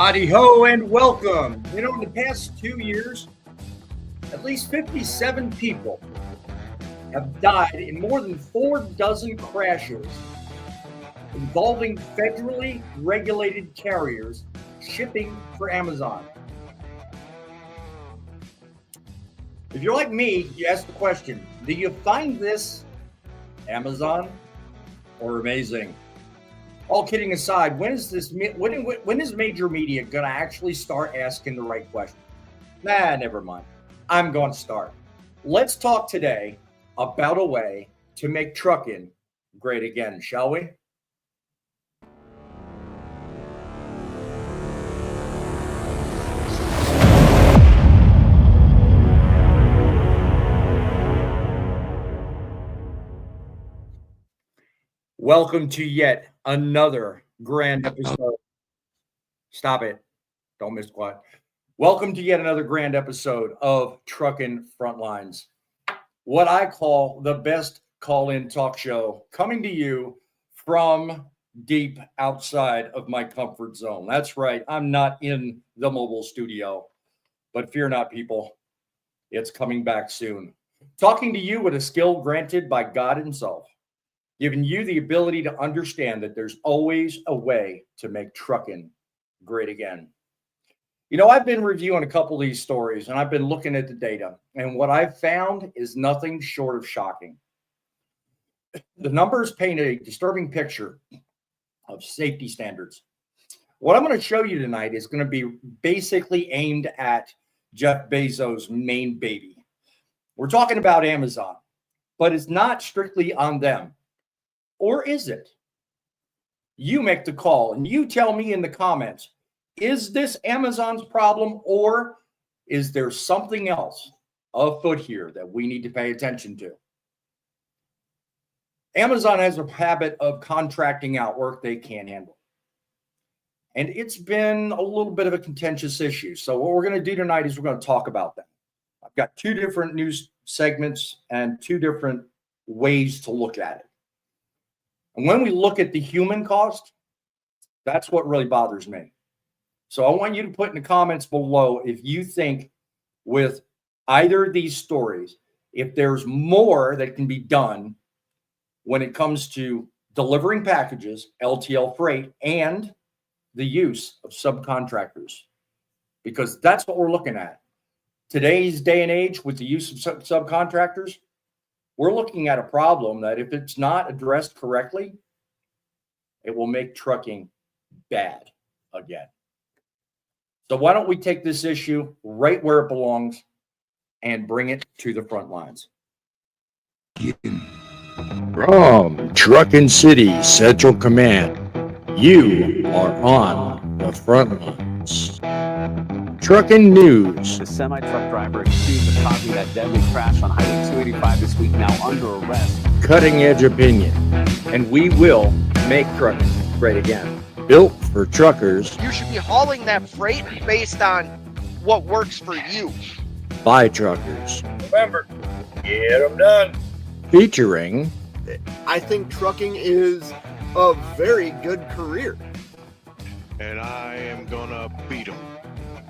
Howdy ho and welcome. In the past 2 years, at least 57 people have died in more than 4 dozen crashes involving federally regulated carriers shipping for Amazon. If you're like me, you ask the question, do you find this Amazon or amazing? All kidding aside, when is major media going to actually start asking the right question? Never mind. I'm going to start. Let's talk today about a way to make trucking great again, shall we? Welcome to yet another grand episode. Stop it. Don't miss what. Welcome to yet another grand episode of Truckin' Frontlines, what I call the best call-in talk show coming to you from deep outside of my comfort zone. That's right. I'm not in the mobile studio, but fear not, people. It's coming back soon. Talking to you with a skill granted by God himself, giving you the ability to understand that there's always a way to make trucking great again. I've been reviewing a couple of these stories and I've been looking at the data, and what I've found is nothing short of shocking. The numbers paint a disturbing picture of safety standards. What I'm going to show you tonight is going to be basically aimed at Jeff Bezos' main baby. We're talking about Amazon, but it's not strictly on them. Or is it? You make the call and you tell me in the comments, is this Amazon's problem or is there something else afoot here that we need to pay attention to? Amazon has a habit of contracting out work they can't handle. And it's been a little bit of a contentious issue. So what we're going to do tonight is we're going to talk about that. I've got 2 different news segments and 2 different ways to look at it. And when we look at the human cost, that's what really bothers me. So I want you to put in the comments below if you think with either of these stories, if there's more that can be done when it comes to delivering packages, LTL freight, and the use of subcontractors, because that's what we're looking at. Today's day and age with the use of subcontractors, we're looking at a problem that if it's not addressed correctly, it will make trucking bad again. So why don't we take this issue right where it belongs and bring it to the front lines? From Truckin City Central Command, you are on the front lines. Truckin News. The semi-truck driver accused of causing that deadly crash on Highway 285 this week now under arrest. Cutting edge opinion. And we will make trucking great again. Built for truckers. You should be hauling that freight based on what works for you. By truckers. Remember, get them done. Featuring. I think trucking is a very good career. And I am gonna beat them.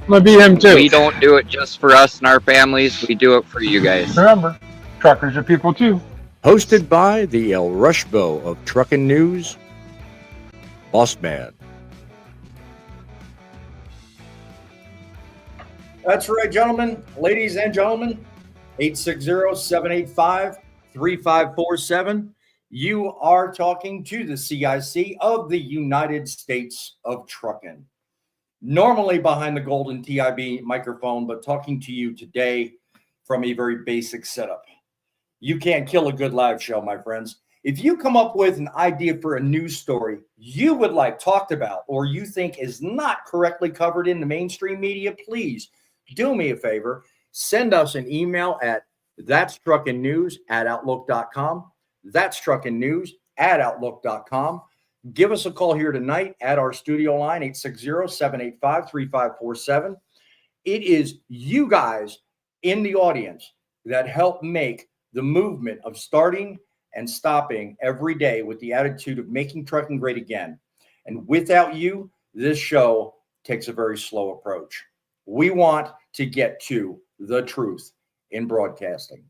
I'm gonna beat him too. We don't do it just for us and our families. We do it for you guys. Remember, truckers are people too. Hosted by the El-Rushbo of Truckin News, Boss Man. That's right, gentlemen, ladies and gentlemen, 860-785-3547. You are talking to the CIC of the United States of Truckin'. Normally behind the golden TIB microphone, but talking to you today from a very basic setup. You can't kill a good live show, my friends. If you come up with an idea for a news story you would like talked about or you think is not correctly covered in the mainstream media, please do me a favor. Send us an email at thatstruckinnews@outlook.com. Thatstruckinnews@outlook.com. Give us a call here tonight at our studio line, 860-785-3547. It is you guys in the audience that help make the movement of starting and stopping every day with the attitude of making trucking great again. And without you, this show takes a very slow approach. We want to get to the truth in broadcasting.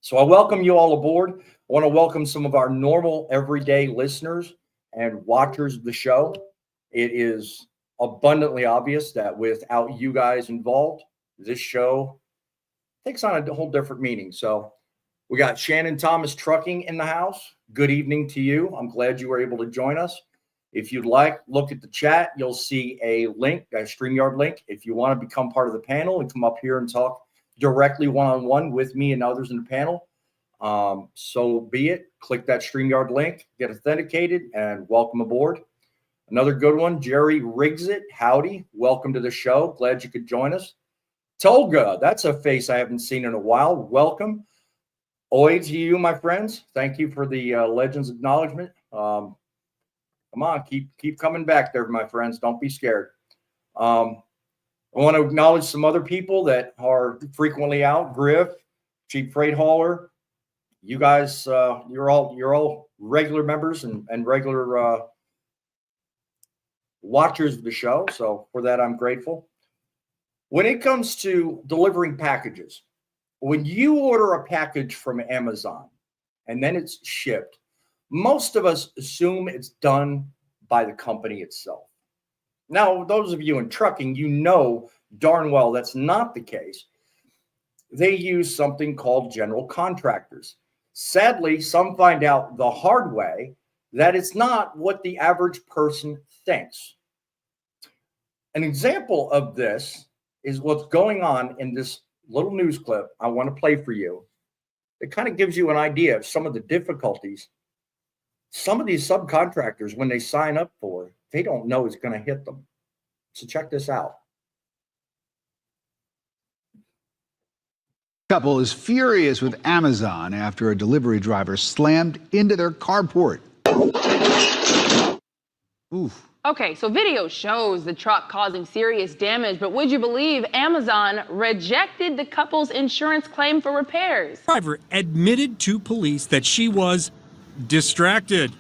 So I welcome you all aboard. I want to welcome some of our normal everyday listeners and watchers of the show. It is abundantly obvious that without you guys involved, this show takes on a whole different meaning. So we got Shannon Thomas Trucking in the house. Good evening to you. I'm glad you were able to join us. If you'd like, look at the chat. You'll see a link, a StreamYard link. If you want to become part of the panel and come up here and talk directly one-on-one with me and others in the panel, so be it. Click that StreamYard link, get authenticated, and welcome aboard. Another good one, Jerry Rigsit. Howdy. Welcome to the show. Glad you could join us. Tolga, that's a face I haven't seen in a while. Welcome. Oi to you, my friends. Thank you for the Legends acknowledgement. Come on, keep coming back there, my friends. Don't be scared. I want to acknowledge some other people that are frequently out. Griff, Cheap Freight Hauler. You guys, you're all regular members and regular watchers of the show. So for that, I'm grateful. When it comes to delivering packages, when you order a package from Amazon and then it's shipped, most of us assume it's done by the company itself. Now, those of you in trucking, you know darn well that's not the case. They use something called general contractors. Sadly, some find out the hard way that it's not what the average person thinks. An example of this is what's going on in this little news clip I want to play for you. It kind of gives you an idea of some of the difficulties some of these subcontractors, when they sign up for, they don't know it's going to hit them. So check this out. Couple is furious with Amazon after a delivery driver slammed into their carport. Oof. Okay, so video shows the truck causing serious damage, but would you believe Amazon rejected the couple's insurance claim for repairs? Driver admitted to police that she was distracted.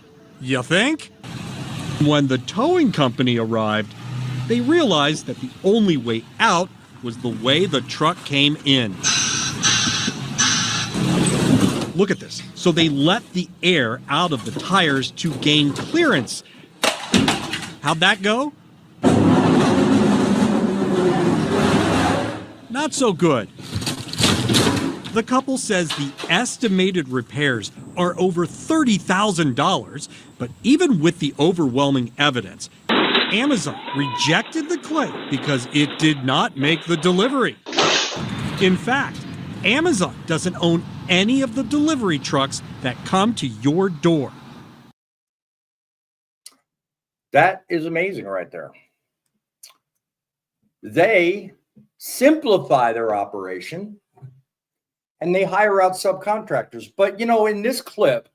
You think? When the towing company arrived, they realized that the only way out was the way the truck came in. Look at this. So they let the air out of the tires to gain clearance. How'd that go? Not so good. The couple says the estimated repairs are over $30,000, but even with the overwhelming evidence, Amazon rejected the claim because it did not make the delivery. In fact, Amazon doesn't own any of the delivery trucks that come to your door. That is amazing right there. They simplify their operation and they hire out subcontractors. But, you know, in this clip,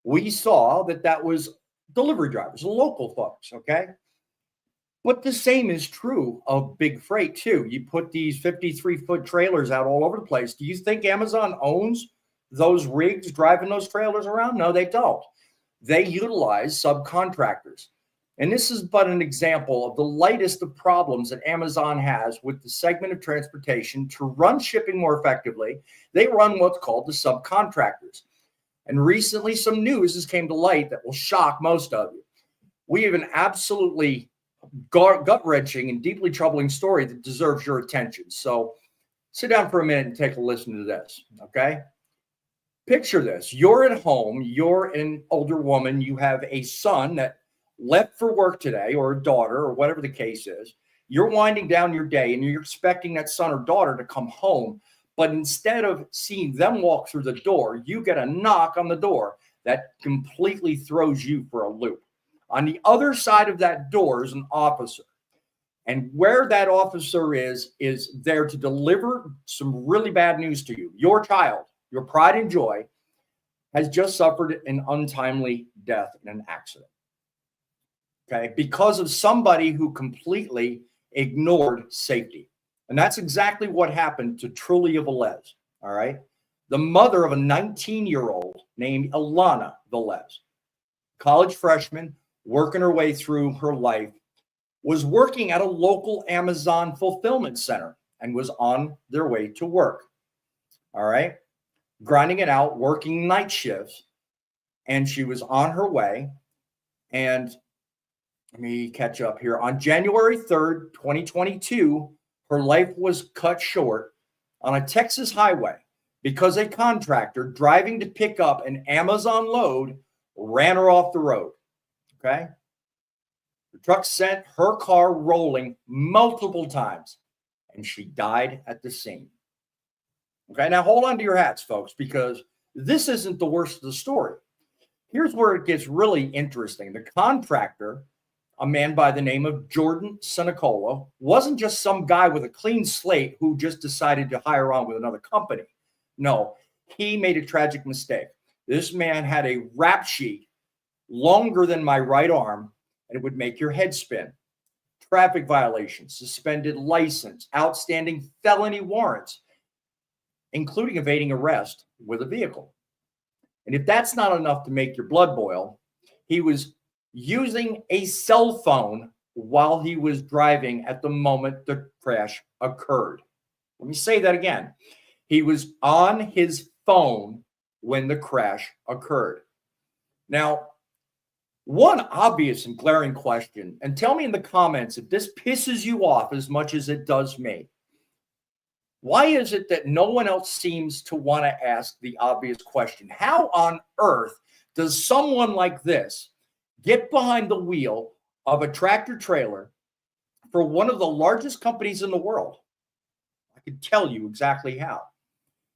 we saw that was delivery drivers, local folks, okay? But the same is true of big freight, too. You put these 53-foot trailers out all over the place. Do you think Amazon owns those rigs driving those trailers around? No, they don't. They utilize subcontractors. And this is but an example of the lightest of problems that Amazon has with the segment of transportation. To run shipping more effectively, they run what's called the subcontractors. And recently, some news has came to light that will shock most of you. We have an absolutely gut-wrenching and deeply troubling story that deserves your attention. So sit down for a minute and take a listen to this, okay? Picture this. You're at home. You're an older woman. You have a son that left for work today, or a daughter, or whatever the case is. You're winding down your day and you're expecting that son or daughter to come home. But instead of seeing them walk through the door, you get a knock on the door that completely throws you for a loop. On the other side of that door is an officer. And where that officer is there to deliver some really bad news to you. Your child, your pride and joy, has just suffered an untimely death in an accident. Okay, because of somebody who completely ignored safety. And that's exactly what happened to Trulia Velez, all right? The mother of a 19-year-old named Ilana Velez, college freshman, working her way through her life. was working at a local Amazon fulfillment center and was on their way to work. All right. Grinding it out, working night shifts. And she was on her way. And let me catch up here. On January 3rd, 2022, her life was cut short on a Texas highway because a contractor driving to pick up an Amazon load ran her off the road. Okay. The truck sent her car rolling multiple times and she died at the scene. Okay. Now hold on to your hats, folks, because this isn't the worst of the story. Here's where it gets really interesting. The contractor, a man by the name of Jordan Senicolo, wasn't just some guy with a clean slate who just decided to hire on with another company. No, he made a tragic mistake. This man had a rap sheet longer than my right arm, and it would make your head spin. Traffic violations, suspended license, outstanding felony warrants, including evading arrest with a vehicle. And if that's not enough to make your blood boil, he was using a cell phone while he was driving at the moment the crash occurred. Let me say that again. He was on his phone when the crash occurred. Now, one obvious and glaring question, and tell me in the comments if this pisses you off as much as it does me. Why is it that no one else seems to want to ask the obvious question? How on earth does someone like this get behind the wheel of a tractor trailer for one of the largest companies in the world? I can tell you exactly how.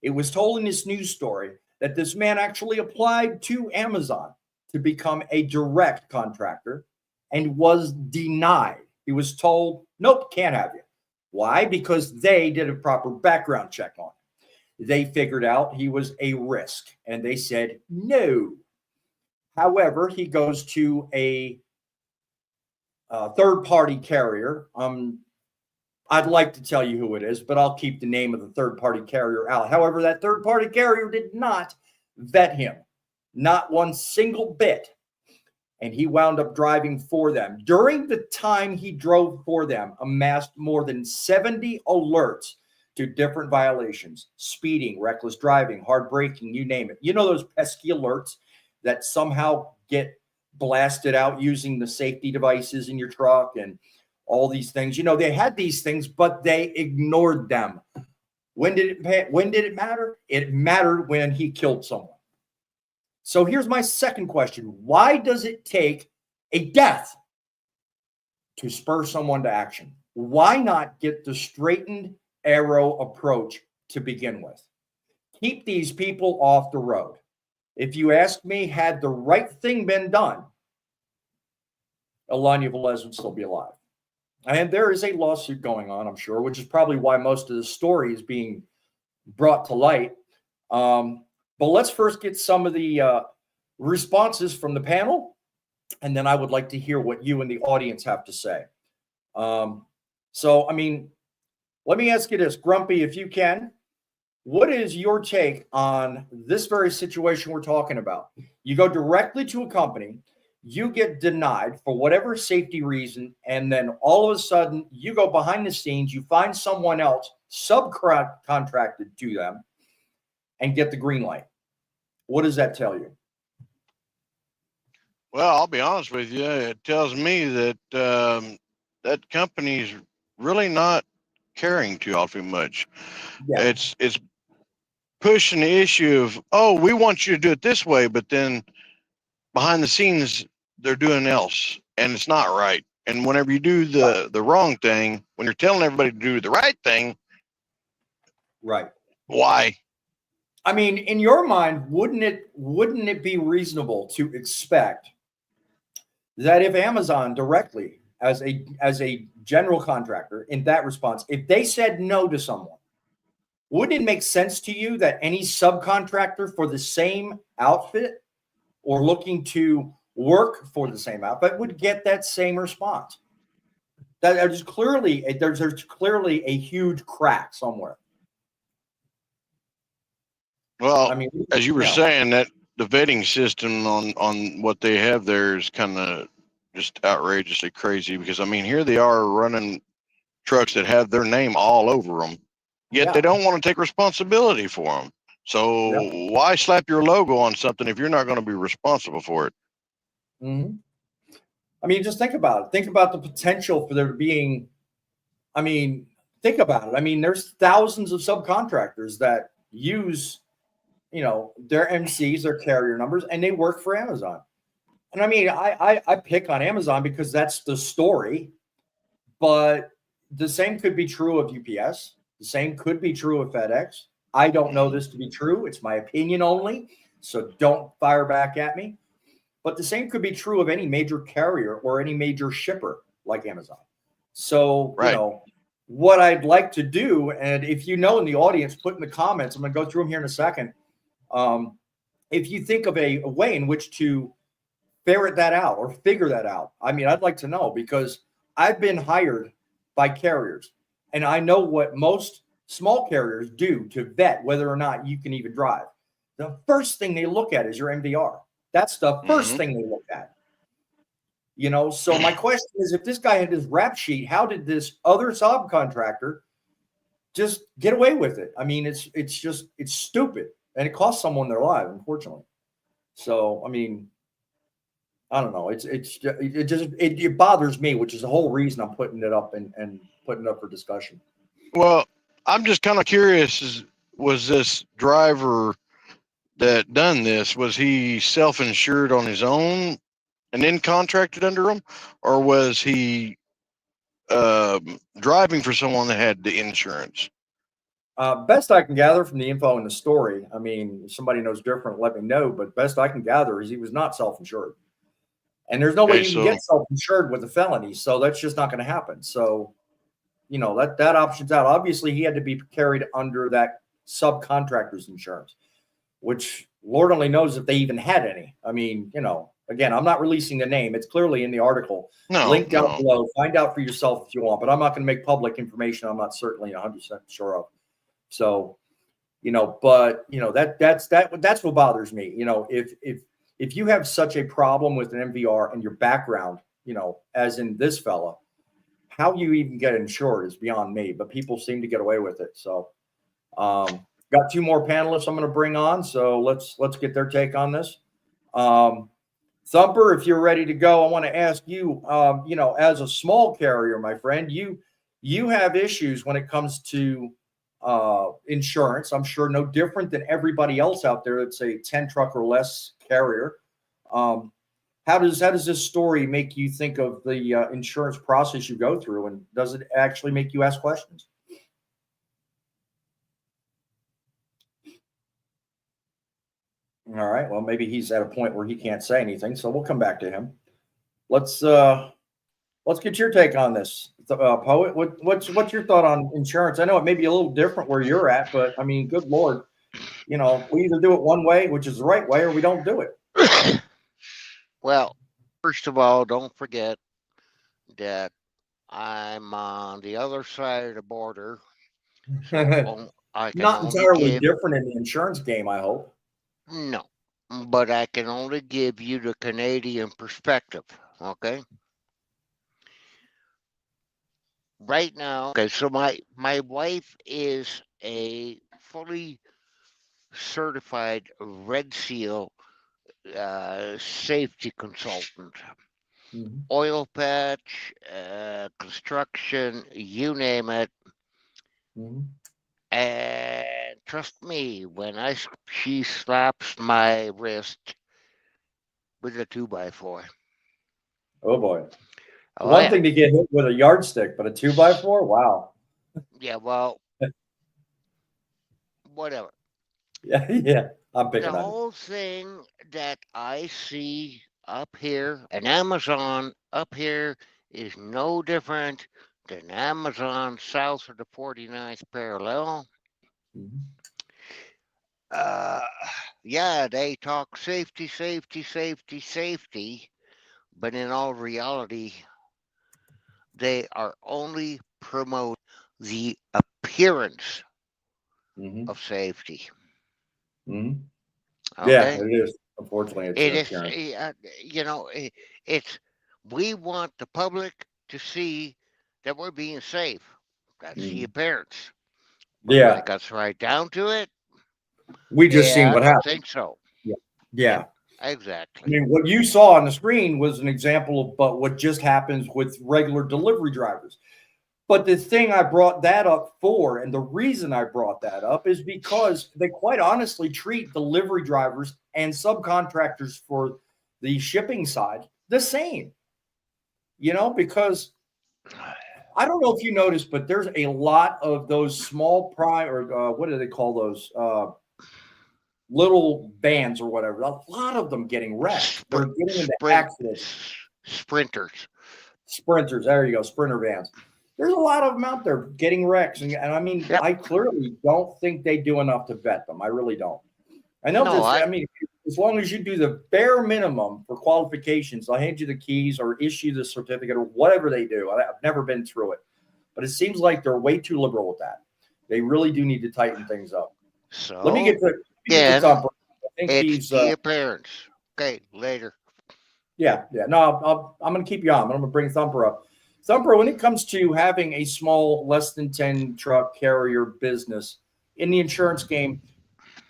It was told in this news story that this man actually applied to Amazon to become a direct contractor and was denied. He was told, nope, can't have you. Why? Because they did a proper background check on him. They figured out he was a risk and they said no. However, he goes to a third-party carrier. I'd like to tell you who it is, but I'll keep the name of the third-party carrier out. However, that third-party carrier did not vet him, not one single bit. And he wound up driving for them. During the time he drove for them, amassed more than 70 alerts to different violations: speeding, reckless driving, hard braking, you name it. You know those pesky alerts that somehow get blasted out using the safety devices in your truck and all these things. You know, they had these things, but they ignored them. When did it matter? It mattered when he killed someone. So here's my second question. Why does it take a death to spur someone to action? Why not get the straightened arrow approach to begin with? Keep these people off the road. If you ask me, had the right thing been done, Alanya Velez would still be alive. And there is a lawsuit going on, I'm sure, which is probably why most of the story is being brought to light. But let's first get some of the responses from the panel, and then I would like to hear what you and the audience have to say. So, I mean, let me ask you this, Grumpy, if you can. What is your take on this very situation we're talking about? You go directly to a company, you get denied for whatever safety reason, and then all of a sudden you go behind the scenes, you find someone else subcontracted to them and get the green light. What does that tell you? Well, I'll be honest with you. It tells me that that company's really not caring too awfully much. Yeah. It's pushing the issue of, oh, we want you to do it this way, but then behind the scenes they're doing else, and it's not right. And whenever you do the wrong thing, when you're telling everybody to do the right thing, right? Why? I mean, in your mind, wouldn't it be reasonable to expect that if Amazon directly, as a general contractor in that response, if they said no to someone, wouldn't it make sense to you that any subcontractor for the same outfit or looking to work for the same outfit would get that same response? There's clearly a huge crack somewhere. Well, I mean, as you were saying, that the vetting system on what they have there is kind of just outrageously crazy because, I mean, here they are running trucks that have their name all over them, yet they don't want to take responsibility for them. So why slap your logo on something if you're not going to be responsible for it? Mm-hmm. I mean, just think about it. Think about the potential for there being, I mean, think about it. I mean, there's thousands of subcontractors that use, you know, their MCs, their carrier numbers, and they work for Amazon. And I mean, I pick on Amazon because that's the story, but the same could be true of UPS. The same could be true of FedEx. I don't know this to be true. It's my opinion only. So don't fire back at me. But the same could be true of any major carrier or any major shipper like Amazon. So, you know, what I'd like to do, and if you know in the audience, put in the comments, I'm going to go through them here in a second. If you think of a way in which to ferret that out or figure that out, I mean, I'd like to know, because I've been hired by carriers and I know what most small carriers do to vet whether or not you can even drive. The first thing they look at is your MVR. That's the first thing they look at. You know, so my question is, if this guy had his rap sheet, how did this other subcontractor just get away with it? I mean, it's stupid, and it costs someone their life, unfortunately. So, I mean, I don't know. It bothers me, which is the whole reason I'm putting it up and putting it up for discussion. Well, I'm just kind of curious, was this driver that done this, was he self-insured on his own and then contracted under him, or was he driving for someone that had the insurance? Best I can gather from the info in the story, I mean, if somebody knows different, let me know, but best I can gather is he was not self-insured. And there's no way you can get self-insured with a felony, so that's just not going to happen. So, you know, that option's out. Obviously, he had to be carried under that subcontractor's insurance, which Lord only knows if they even had any. I mean, you know, again, I'm not releasing the name. It's clearly in the article. Link down below. Find out for yourself if you want, but I'm not going to make public information I'm not certainly 100% sure of. So, you know, but you know, that's what bothers me. You know, if you have such a problem with an MVR and your background, you know, as in this fella, how you even get insured is beyond me, but people seem to get away with it. So, got two more panelists I'm going to bring on. So let's get their take on this. Thumper, if you're ready to go, I want to ask you, you know, as a small carrier, my friend, you have issues when it comes to insurance. I'm sure no different than everybody else out there that's a 10 truck or less carrier. How does this story make you think of the insurance process you go through, and does it actually make you ask questions? All right. Well, maybe he's at a point where he can't say anything, so we'll come back to him. Let's get your take on this, Poet. What's your thought on insurance? I know it may be a little different where you're at, but I mean, good Lord, you know, we either do it one way, which is the right way, or we don't do it. Well, first of all, don't forget that I'm on the other side of the border. So I can not entirely different in the insurance game, I hope. No, but I can only give you the Canadian perspective, okay? Right now, okay, so my wife is a fully certified Red Seal safety consultant. Mm-hmm. Oil patch, construction, you name it. Mm-hmm. And trust me, when she slaps my wrist with a 2x4. Oh boy. One thing to get hit with a yardstick, but a 2x4? Wow. Yeah, well, whatever. Yeah, I'm picking on it. The whole thing that I see up here, and Amazon up here, is no different than Amazon south of the 49th parallel. Mm-hmm. Yeah, they talk safety, but in all reality, they are only promoting the appearance of safety. Mm-hmm. Okay? Yeah, it is. Unfortunately, it is. You know, it's we want the public to see that we're being safe. That's the appearance. But when Yeah. it gets right down to it, We just seen I what don't happened. think so. Yeah. Yeah. I Exactly. mean, what you saw on the screen was an example of what just happens with regular delivery drivers. But the thing I brought that up for, and the reason I brought that up, is because they quite honestly treat delivery drivers and subcontractors for the shipping side the same. You know, because I don't know if you noticed, but there's a lot of those small prime or what do they call those? Little vans or whatever. A lot of them getting wrecked. They're getting into accidents. Sprinters. Sprinters. There you go. Sprinter vans. There's a lot of them out there getting wrecks. And I mean, I clearly don't think they do enough to vet them. I really don't. I know this. I mean, as long as you do the bare minimum for qualifications, I'll hand you the keys or issue the certificate or whatever they do. I've never been through it. But it seems like they're way too liberal with that. They really do need to tighten things up. So let me get to Thumper. I think it's the appearance. Okay, later. Yeah. No, I'm going to keep you on. I'm going to bring Thumper up. Thumper, when it comes to having a small, less than 10 truck carrier business in the insurance game,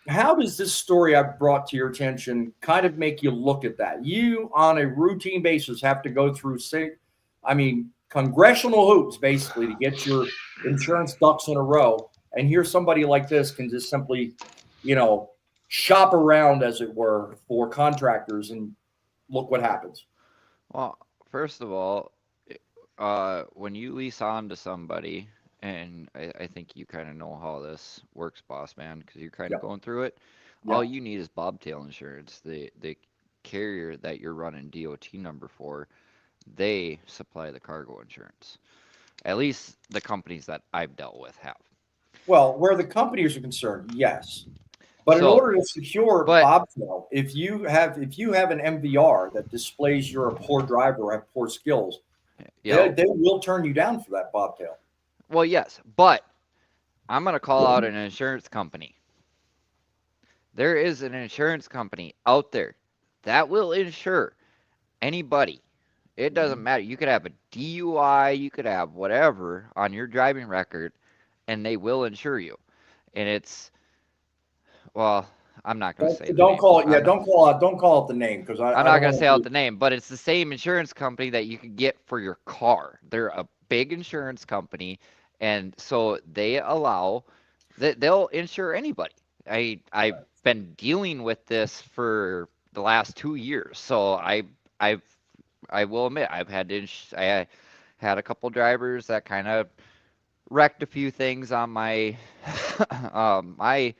how does this story I've brought to your attention kind of make you look at that? You, on a routine basis, have to go through, congressional hoops, basically, to get your insurance ducks in a row. And here somebody like this can just simply, shop around, as it were, for contractors, and look what happens. Well, first of all, when you lease on to somebody, and I think you kind of know how this works, boss man, because you're kind of going through it. All you need is bobtail insurance. The carrier that you're running DOT number for, they supply the cargo insurance. At least the companies that I've dealt with have. Well, where the companies are concerned, yes. But in order to secure bobtail, if you have an MVR that displays you're a poor driver or have poor skills, they will turn you down for that bobtail. Well, yes, but I'm going to call out an insurance company. There is an insurance company out there that will insure anybody. It doesn't matter. You could have a DUI, you could have whatever on your driving record, and they will insure you. And it's, well, I'm not going to say. Don't call it. Yeah, don't call out the name, because I'm not going to say out the name, but it's the same insurance company that you can get for your car. They're a big insurance company, and so they allow that they'll insure anybody. I've been dealing with this for the last 2 years, so I will admit I had a couple drivers that kind of wrecked a few things on my my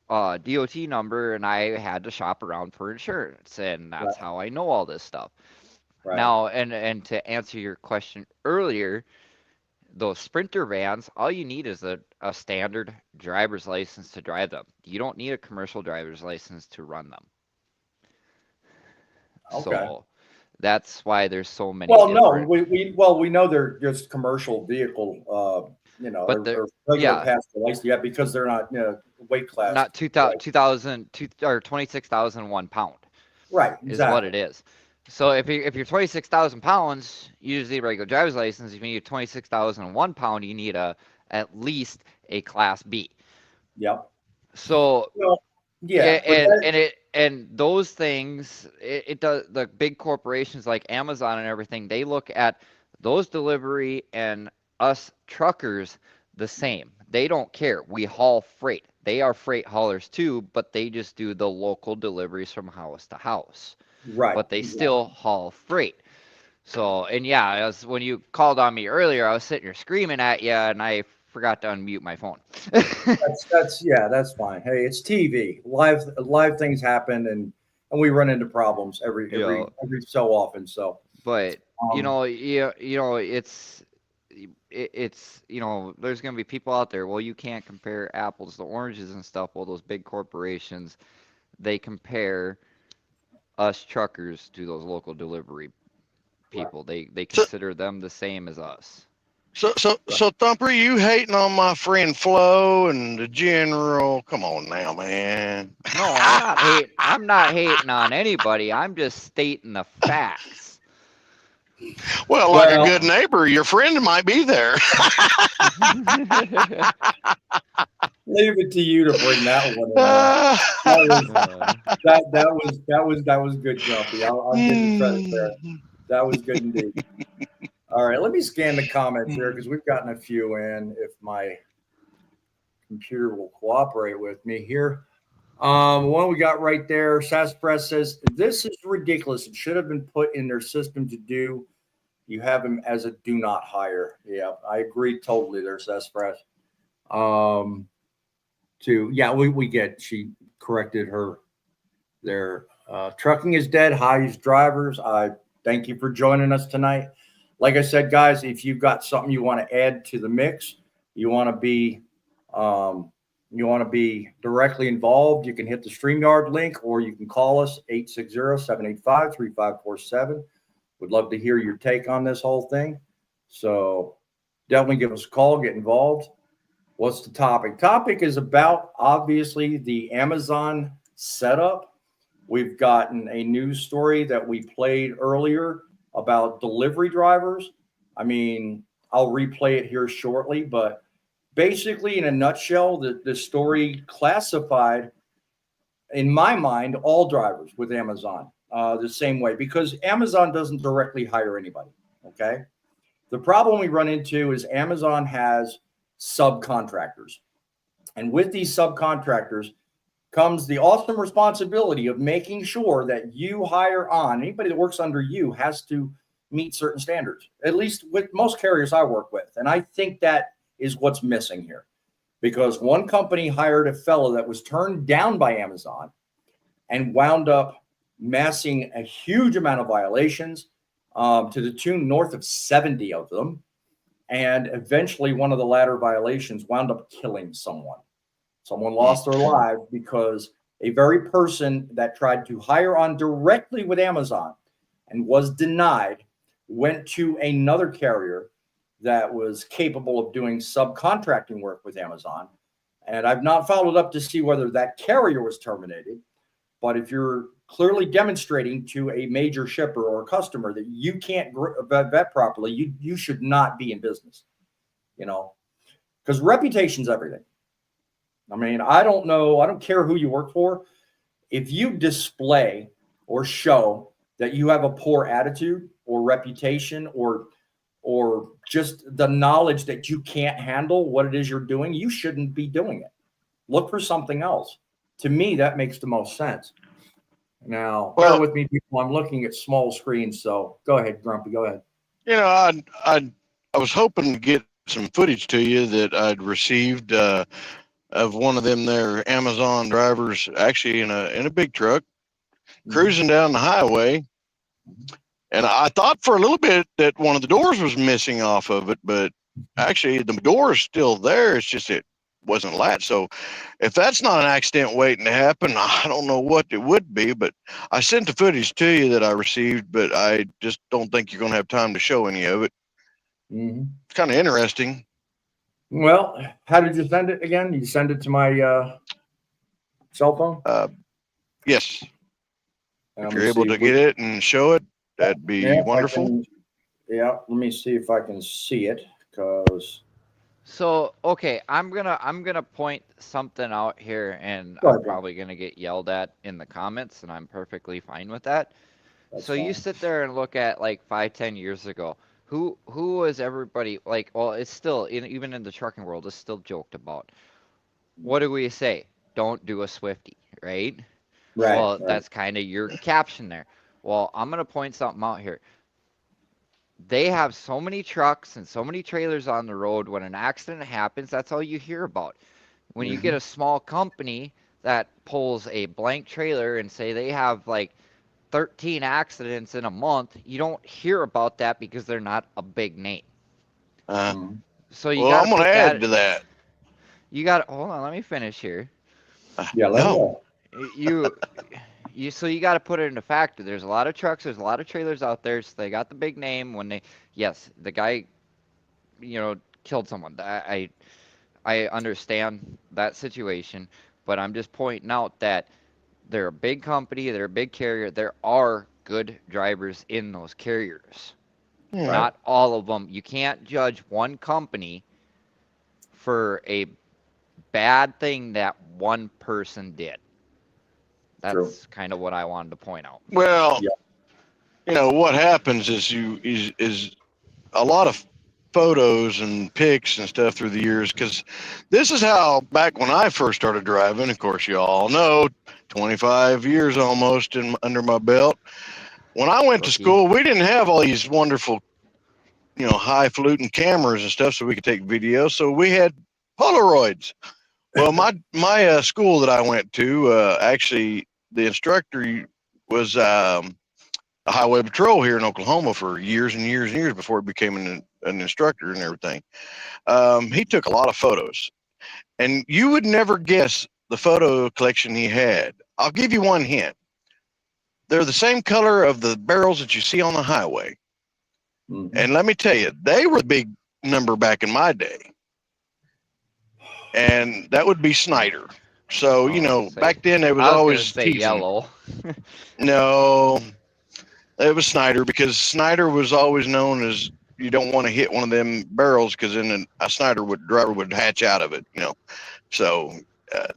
DOT number, and I had to shop around for insurance, and that's how I know all this stuff. Right. Now, and to answer your question earlier, those Sprinter vans, all you need is a standard driver's license to drive them. You don't need a commercial driver's license to run them. Okay. So that's why there's so many. Well, no, we know they're just commercial vehicle. But they're regular passenger license, because they're not weight class. Not 2,000 or 26,001 pound. Right, exactly. Is what it is. So if you're 26,000 pounds, you use the regular driver's license. If you need 26,001 pound, you need at least a Class B. Yep. So yeah, and those things, it does. The big corporations like Amazon and everything, they look at those delivery and us truckers the same. They don't care. We haul freight. They are freight haulers too, but they just do the local deliveries from house to house. Right. But they still haul freight. So, and when you called on me earlier, I was sitting here screaming at you, and I forgot to unmute my phone. that's fine. Hey, it's TV. Live things happen, and we run into problems every so often. So, but it's there's going to be people out there, well, you can't compare apples to oranges and stuff. Well, those big corporations, they compare us truckers to those local delivery people. They consider them the same as us. So Thumper, you hating on my friend Flo and the General? Come on now, man. No, I'm not hating on anybody. I'm just stating the facts. Well, like a good neighbor, your friend might be there. Leave it to you to bring that one in. That was good, Grumpy. I'll give you credit there. That was good indeed. All right, let me scan the comments here because we've gotten a few in. If my computer will cooperate with me here. One we got right there. Sasspress says, "This is ridiculous. It should have been put in their system to do. You have him as a do not hire." Yeah, I agree totally there, Sasspress. We get, she corrected her there. Trucking is dead. Hires drivers. I thank you for joining us tonight. Like I said, guys, if you've got something you want to add to the mix, you want to be directly involved, you can hit the StreamYard link or you can call us 860-785-3547. Would love to hear your take on this whole thing. So definitely give us a call, get involved. What's the topic? Topic is about, obviously, the Amazon setup. We've gotten a news story that we played earlier about delivery drivers. I mean, I'll replay it here shortly, but basically, in a nutshell, the story classified, in my mind, all drivers with Amazon the same way, because Amazon doesn't directly hire anybody, okay? The problem we run into is Amazon has subcontractors. And with these subcontractors comes the awesome responsibility of making sure that you hire on, anybody that works under you has to meet certain standards, at least with most carriers I work with. And I think that is what's missing here, because one company hired a fellow that was turned down by Amazon and wound up massing a huge amount of violations to the tune north of 70 of them. And eventually one of the latter violations wound up killing someone. Someone lost their life because a very person that tried to hire on directly with Amazon and was denied went to another carrier that was capable of doing subcontracting work with Amazon. And I've not followed up to see whether that carrier was terminated. But if you're clearly demonstrating to a major shipper or customer that you can't vet properly, you should not be in business, because reputation's everything. I mean, I don't care who you work for. If you display or show that you have a poor attitude or reputation or just the knowledge that you can't handle what it is you're doing, you shouldn't be doing it. Look for something else. To me, that makes the most sense. Now, bear with me, people. I'm looking at small screens, so go ahead, Grumpy. Go ahead. I was hoping to get some footage to you that I'd received of one of them there Amazon drivers, actually in a big truck, cruising down the highway. And I thought for a little bit that one of the doors was missing off of it, but actually the door is still there. It's just it wasn't latched. So if that's not an accident waiting to happen, I don't know what it would be. But I sent the footage to you that I received, but I just don't think you're going to have time to show any of it. It's kind of interesting. Well, how did you send it again? You send it to my cell phone? Yes. If you're able to get it and show it, that'd be wonderful. Let me see if I can see it, because. So, okay, I'm gonna point something out here, and I'm probably gonna get yelled at in the comments, and I'm perfectly fine with that. So you sit there and look at like 5-10 years ago. Who was everybody like? Well, it's still even in the trucking world, it's still joked about. What do we say? Don't do a Swiftie, right? Right. Well, that's kind of your caption there. Well, I'm gonna point something out here. They have so many trucks and so many trailers on the road. When an accident happens, that's all you hear about. When you get a small company that pulls a blank trailer and say they have like 13 accidents in a month, you don't hear about that because they're not a big name. So you got. I'm going to add to that. You got. Hold on, let me finish here. So you got to put it into factor. There's a lot of trucks, there's a lot of trailers out there, so they got the big name. When the guy, killed someone. I understand that situation, but I'm just pointing out that they're a big company, they're a big carrier. There are good drivers in those carriers. Not all of them. You can't judge one company for a bad thing that one person did. That's kind of what I wanted to point out. Well, you know what happens is is a lot of photos and pics and stuff through the years, because this is how, back when I first started driving, of course you all know, 25 years almost under my belt. When I went to school, we didn't have all these wonderful, you know, highfalutin cameras and stuff so we could take videos. So we had Polaroids. Well, my school that I went to, actually the instructor was a highway patrol here in Oklahoma for years and years and years before he became an instructor and everything. He took a lot of photos, and you would never guess the photo collection he had. I'll give you one hint. They're the same color of the barrels that you see on the highway. And let me tell you, they were the big number back in my day. And that would be Snyder. So, you know, back then it was always teasing. Yellow. No, it was Snyder, because Snyder was always known as, you don't want to hit one of them barrels, because then a Snyder driver would hatch out of it, you know. So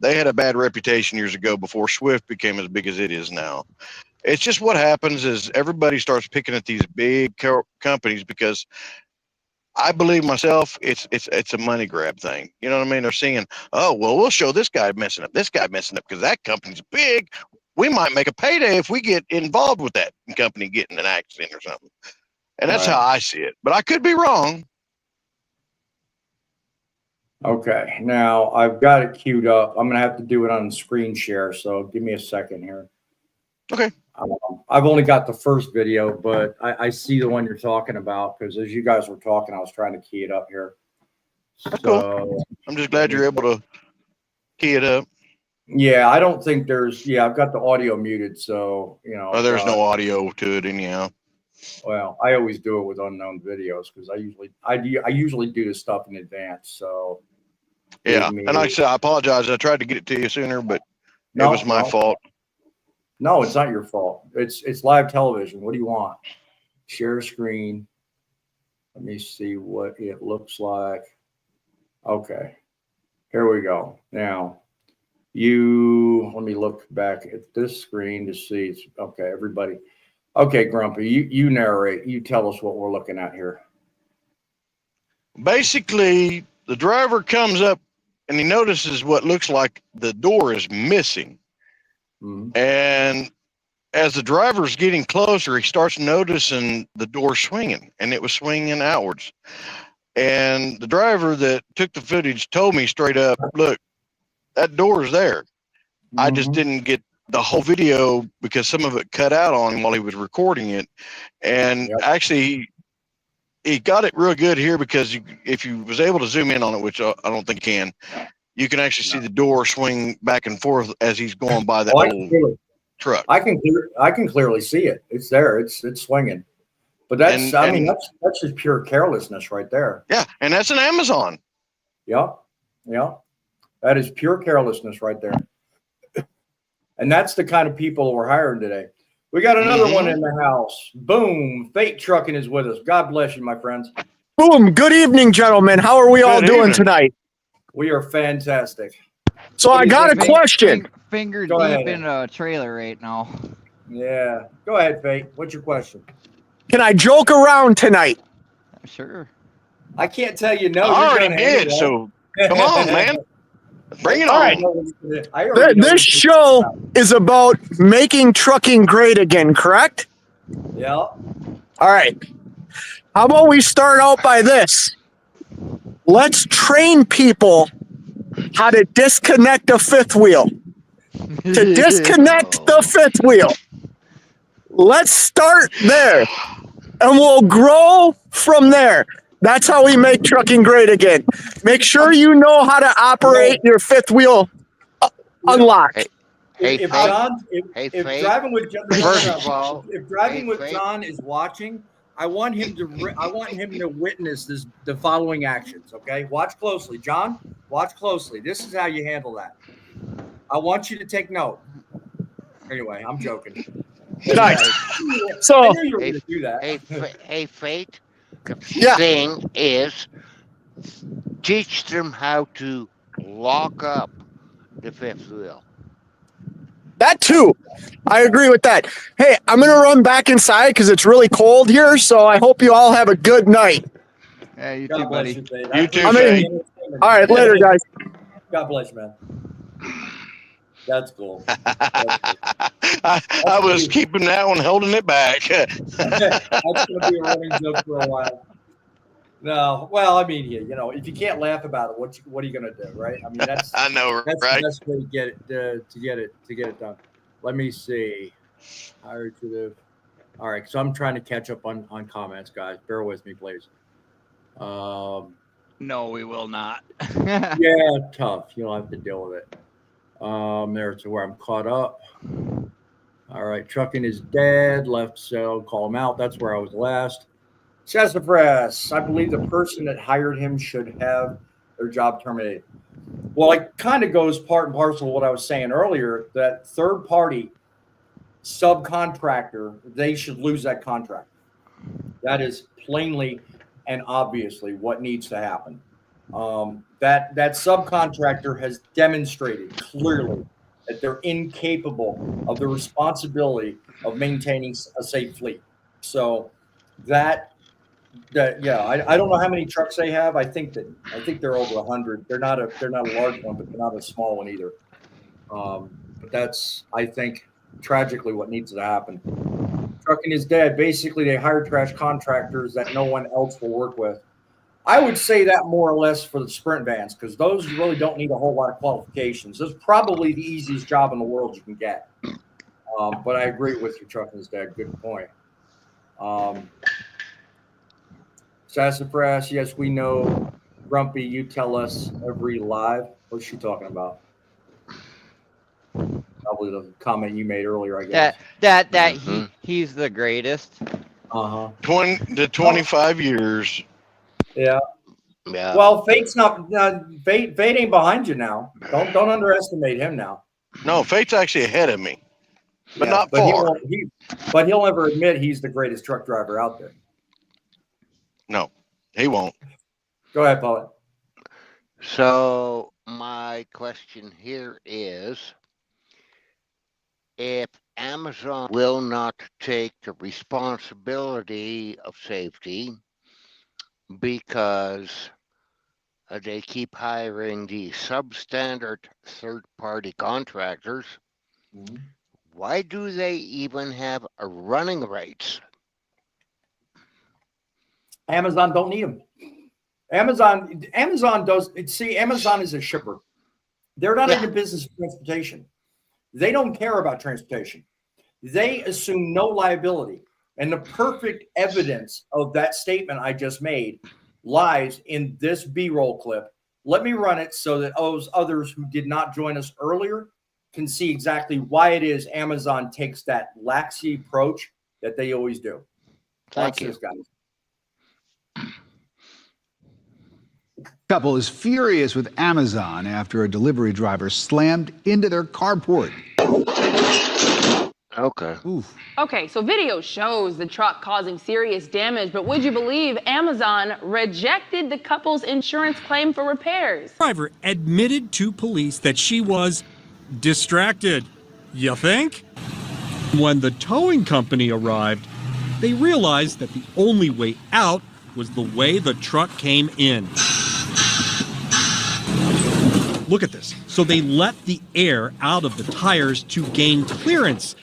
they had a bad reputation years ago before Swift became as big as it is now. It's just what happens is everybody starts picking at these big companies, because I believe myself, it's a money grab thing. You know what I mean? They're seeing, oh, well, we'll show this guy messing up, because that company's big. We might make a payday if we get involved with that company getting an accident or something. And that's how I see it. But I could be wrong. Okay, now I've got it queued up. I'm going to have to do it on screen share, so give me a second here. Okay. I've only got the first video, but I see the one you're talking about, because as you guys were talking, I was trying to key it up here. That's cool. I'm just glad you're able to key it up. Yeah, I don't think there's, I've got the audio muted, so, you know. Oh, there's no audio to it anyhow. Well, I always do it with unknown videos, because I usually do this stuff in advance, so. Yeah, and like I said, I apologize. I tried to get it to you sooner, but it was my fault. No, it's not your fault. It's live television. What do you want? Share screen. Let me see what it looks like. Okay, here we go. Now, let me look back at this screen to see. It's okay, everybody. Okay, Grumpy, you narrate. You tell us what we're looking at here. Basically, the driver comes up and he notices what looks like the door is missing. And as the driver's getting closer, he starts noticing the door swinging, and it was swinging outwards. And the driver that took the footage told me straight up, look, that door is there. I just didn't get the whole video because some of it cut out on him while he was recording it. And actually, he got it real good here, because if you was able to zoom in on it, which I don't think you can actually see the door swing back and forth as he's going by that old truck. I can clearly see it. It's there. It's swinging. But that's just pure carelessness right there. Yeah, and that's an Amazon. Yeah. That is pure carelessness right there. And that's the kind of people we're hiring today. We got another one in the house. Boom. Fate Trucking is with us. God bless you, my friends. Boom. Good evening, gentlemen. How are we all doing tonight? We are fantastic. So I got a question. Finger deep in a trailer right now. Yeah. Go ahead, Fate. What's your question? Can I joke around tonight? Sure. I can't tell you no. I already did, so come on, man. Bring it on. All right. This show is about making trucking great again, correct? Yeah. All right. How about we start out by this? Let's train people how to disconnect a fifth wheel. To disconnect the fifth wheel. Let's start there. And we'll grow from there. That's how we make trucking great again. Make sure you know how to operate your fifth wheel unlocked. If driving with John is watching, I want him to witness the following actions. Okay, watch closely, John. Watch closely. This is how you handle that. I want you to take note. Anyway, I'm joking. Nice. So, hey, Fate. thing is teach them how to lock up the fifth wheel. That too. I agree with that. Hey, I'm going to run back inside because it's really cold here. So I hope you all have a good night. Yeah, you God too, bless buddy. you, Fade. You too, I'm Fade. in. All right, later, guys. God bless you, man. That's cool. I was keeping that one, holding it back. That's going to be a running joke for a while. No, well, I mean, you know, if you can't laugh about it, what are you going to do, right? I mean, that's I know, that's right? the best way to get it done. Let me see. All right, so I'm trying to catch up on comments, guys. Bear with me, please. No, we will not. Yeah, tough. You'll have to deal with it. There's where I'm caught up. All right, Truckin is dead. Left, so call him out. That's where I was last. Sassafras, I believe the person that hired him should have their job terminated. Well, it kind of goes part and parcel of what I was saying earlier, that third party subcontractor, they should lose that contract. That is plainly and obviously what needs to happen. That subcontractor has demonstrated clearly that they're incapable of the responsibility of maintaining a safe fleet. So I don't know how many trucks they have. I think they're over 100. They're not a large one, but they're not a small one either. But that's, I think, tragically what needs to happen. Truckin is dead. Basically, they hire trash contractors that no one else will work with. I would say that more or less for the sprint vans, because those really don't need a whole lot of qualifications. This is probably the easiest job in the world you can get. But I agree with you, Truckin is dead. Good point. Sassafras, yes, we know. Grumpy, you tell us every live. What's she talking about? Probably the comment you made earlier, I guess. That he's the greatest. 25 years. Yeah. Yeah. Well, Fate's not. Fate ain't behind you now. Don't underestimate him now. No, Fate's actually ahead of me, but not but far. But he'll never admit he's the greatest truck driver out there. No, he won't. Go ahead, Paul. So my question here is, if Amazon will not take the responsibility of safety because they keep hiring these substandard third-party contractors, why do they even have a running rates? Amazon don't need them. Amazon does. See, Amazon is a shipper. They're not in the business of transportation. They don't care about transportation. They assume no liability. And the perfect evidence of that statement I just made lies in this B-roll clip. Let me run it so that those others who did not join us earlier can see exactly why it is Amazon takes that laxy approach that they always do. Watch this, guys. Couple is furious with Amazon after a delivery driver slammed into their carport. Okay. Oof. Okay, so video shows the truck causing serious damage, but would you believe Amazon rejected the couple's insurance claim for repairs? Driver admitted to police that she was distracted. You think? When the towing company arrived, they realized that the only way out was the way the truck came in. Look at this. So they let the air out of the tires to gain clearance.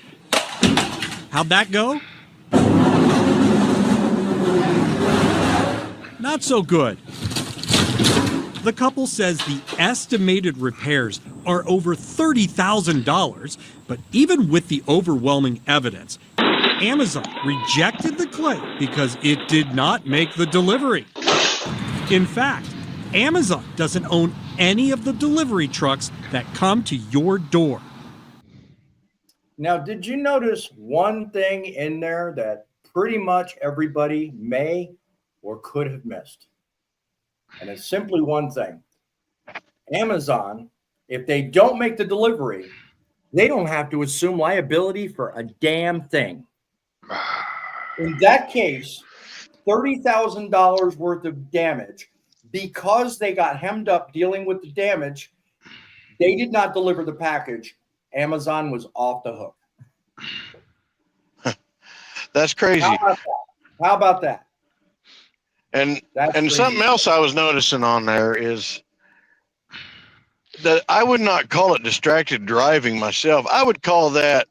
How'd that go? Not so good. The couple says the estimated repairs are over $30,000, but even with the overwhelming evidence, Amazon rejected the claim because it did not make the delivery. In fact, Amazon doesn't own any of the delivery trucks that come to your door. Now, did you notice one thing in there that pretty much everybody may or could have missed? And it's simply one thing. Amazon, if they don't make the delivery, they don't have to assume liability for a damn thing. In that case, $30,000 worth of damage. Because they got hemmed up dealing with the damage, they did not deliver the package. Amazon was off the hook. That's crazy. How about that? And That's crazy. something else I was noticing on there is that I would not call it distracted driving myself. I would call that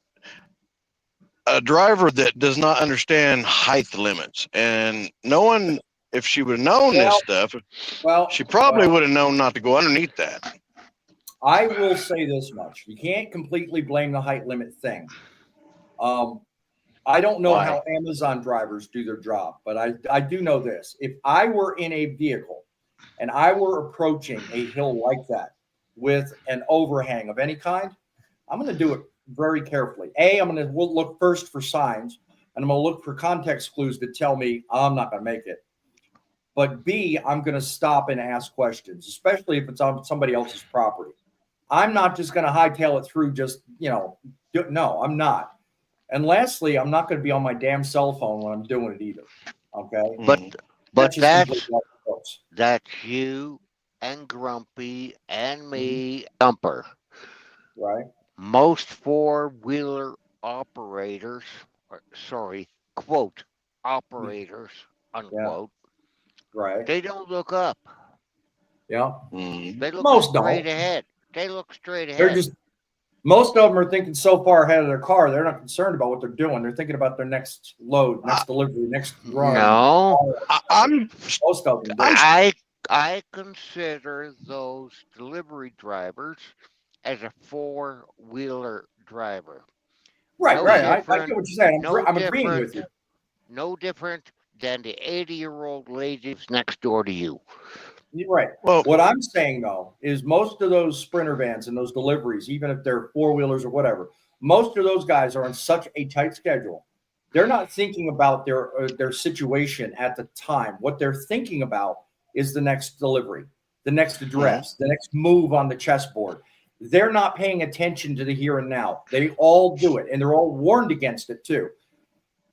a driver that does not understand height limits. And knowing, if she would have known this stuff, she probably would have known not to go underneath that. I will say this much. You can't completely blame the height limit thing. I don't know how Amazon drivers do their job, but I do know this. If I were in a vehicle and I were approaching a hill like that with an overhang of any kind, I'm going to do it very carefully. I'm going to look first for signs, and I'm going to look for context clues that tell me I'm not going to make it. But B, I'm going to stop and ask questions, especially if it's on somebody else's property. I'm not just going to hightail it through no, I'm not. And lastly, I'm not going to be on my damn cell phone when I'm doing it either. Okay. But that's you and Grumpy and me, Dumper. Right. Most four-wheeler operators, quote, operators, unquote. Right. They don't look up. Yeah. They look Most straight don't. ahead. They look straight ahead. They're just, most of them are thinking so far ahead of their car, they're not concerned about what they're doing. They're thinking about their next load, next delivery, next run. No. Most of them do. I consider those delivery drivers as a four-wheeler driver. Right. I get what you're saying. I'm agreeing with you. No different than the 80-year-old lady next door to you. You're right. Well, what I'm saying, though, is most of those Sprinter vans and those deliveries, even if they're four-wheelers or whatever, most of those guys are on such a tight schedule. They're not thinking about their situation at the time. What they're thinking about is the next delivery, the next address, the next move on the chessboard. They're not paying attention to the here and now. They all do it, and they're all warned against it, too.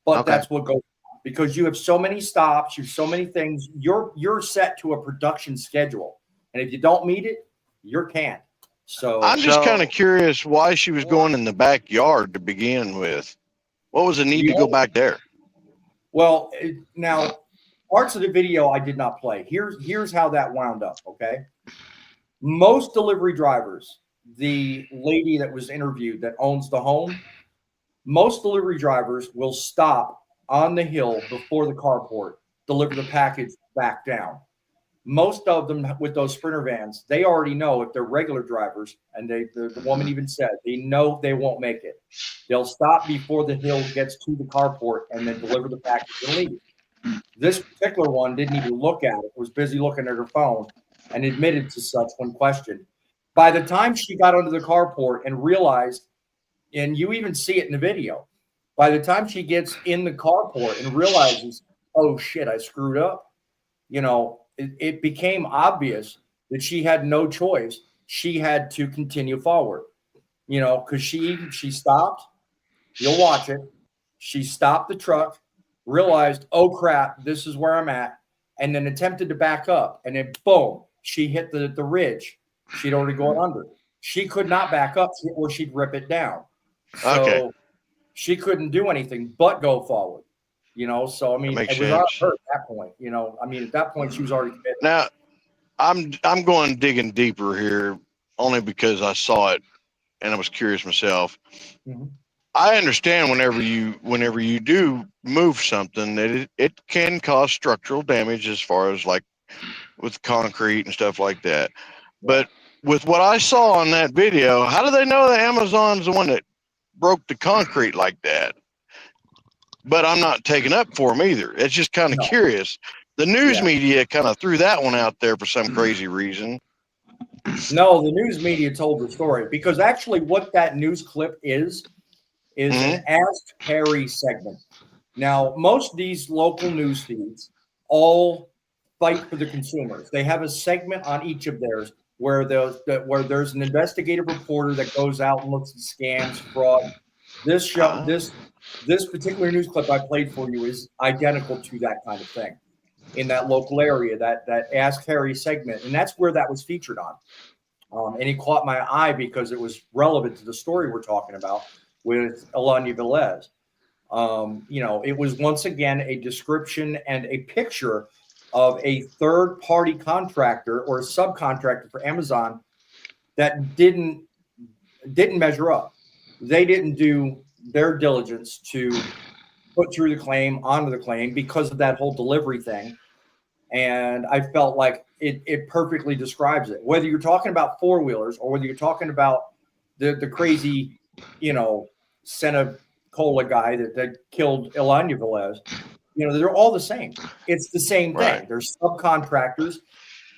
But that's what goes on. Because you have so many stops, you have so many things, you're set to a production schedule, and if you don't meet it, you're canned. So I'm just kind of curious why she was going in the backyard to begin with. What was the need to go back there? Well, now parts of the video I did not play. Here's how that wound up. Okay, most delivery drivers, the lady that was interviewed that owns the home, most delivery drivers will stop on the hill before the carport, deliver the package back down. Most of them with those Sprinter vans, they already know if they're regular drivers, and the woman even said, they know they won't make it. They'll stop before the hill gets to the carport and then deliver the package and leave. This particular one didn't even look at it, was busy looking at her phone and admitted to such when questioned. By the time she got onto the carport and realized, and you even see it in the video, by the time she gets in the carport and realizes, oh shit, I screwed up, it became obvious that she had no choice. She had to continue forward, because she stopped. You'll watch it. She stopped the truck, realized, oh crap, this is where I'm at, and then attempted to back up. And then boom, she hit the ridge. She'd already gone under. She could not back up or she'd rip it down. So she couldn't do anything but go forward, So I mean, it was on her at that point, at that point she was already committed. Now, I'm going digging deeper here, only because I saw it and I was curious myself. Mm-hmm. I understand whenever you do move something that it can cause structural damage, as far as like with concrete and stuff like that. But with what I saw on that video, how do they know that Amazon's the one that broke the concrete like that? But I'm not taking up for them either. It's just kind of curious. The news media kind of threw that one out there for some crazy reason. No, the news media told the story, because actually what that news clip is an Ask Harry segment. Now, most of these local news feeds all fight for the consumers. They have a segment on each of theirs where there's an investigative reporter that goes out and looks at scams, fraud. This show, this particular news clip I played for you is identical to that kind of thing in that local area, that Ask Harry segment, and that's where that was featured on. And it caught my eye because it was relevant to the story we're talking about with Elanya Velez. It was once again a description and a picture of a third-party contractor or a subcontractor for Amazon that didn't measure up. They didn't do their diligence to put through the claim, onto the claim, because of that whole delivery thing. And I felt like it perfectly describes it. Whether you're talking about four-wheelers or whether you're talking about the crazy, Sena Cola guy that killed Elanya Velez, they're all the same. It's the same thing. Right. There's subcontractors,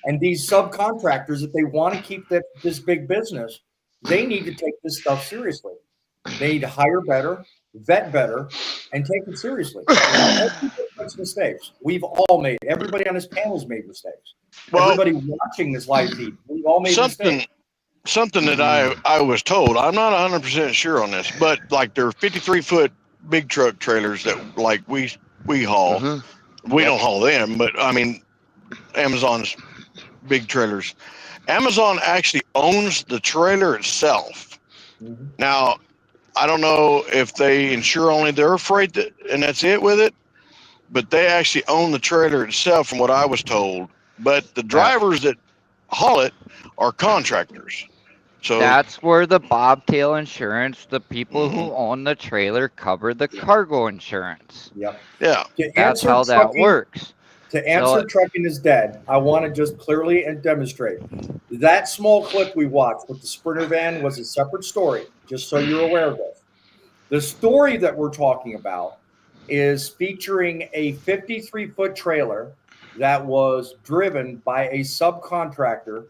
and these subcontractors, if they want to keep this big business, they need to take this stuff seriously. They need to hire better, vet better, and take it seriously. Everybody makes mistakes. We've all made. Everybody on this panel's made mistakes. Well, everybody watching this live feed, we've all made mistakes. Something that I was told, I'm not 100% sure on this, but like they're 53-foot big truck trailers that like we haul. Mm-hmm. We don't haul them, but I mean, Amazon's big trailers. Amazon actually owns the trailer itself. Mm-hmm. Now, I don't know if they insure only their freight and that's it with it, but they actually own the trailer itself from what I was told. But the drivers that haul it are contractors. So that's where the bobtail insurance, the people who own the trailer cover the cargo insurance. Yep. Yeah. That's how that works. To answer Truckin is dead, I want to just clearly and demonstrate that small clip we watched with the Sprinter van was a separate story, just so you're aware of this. The story that we're talking about is featuring a 53-foot trailer that was driven by a subcontractor.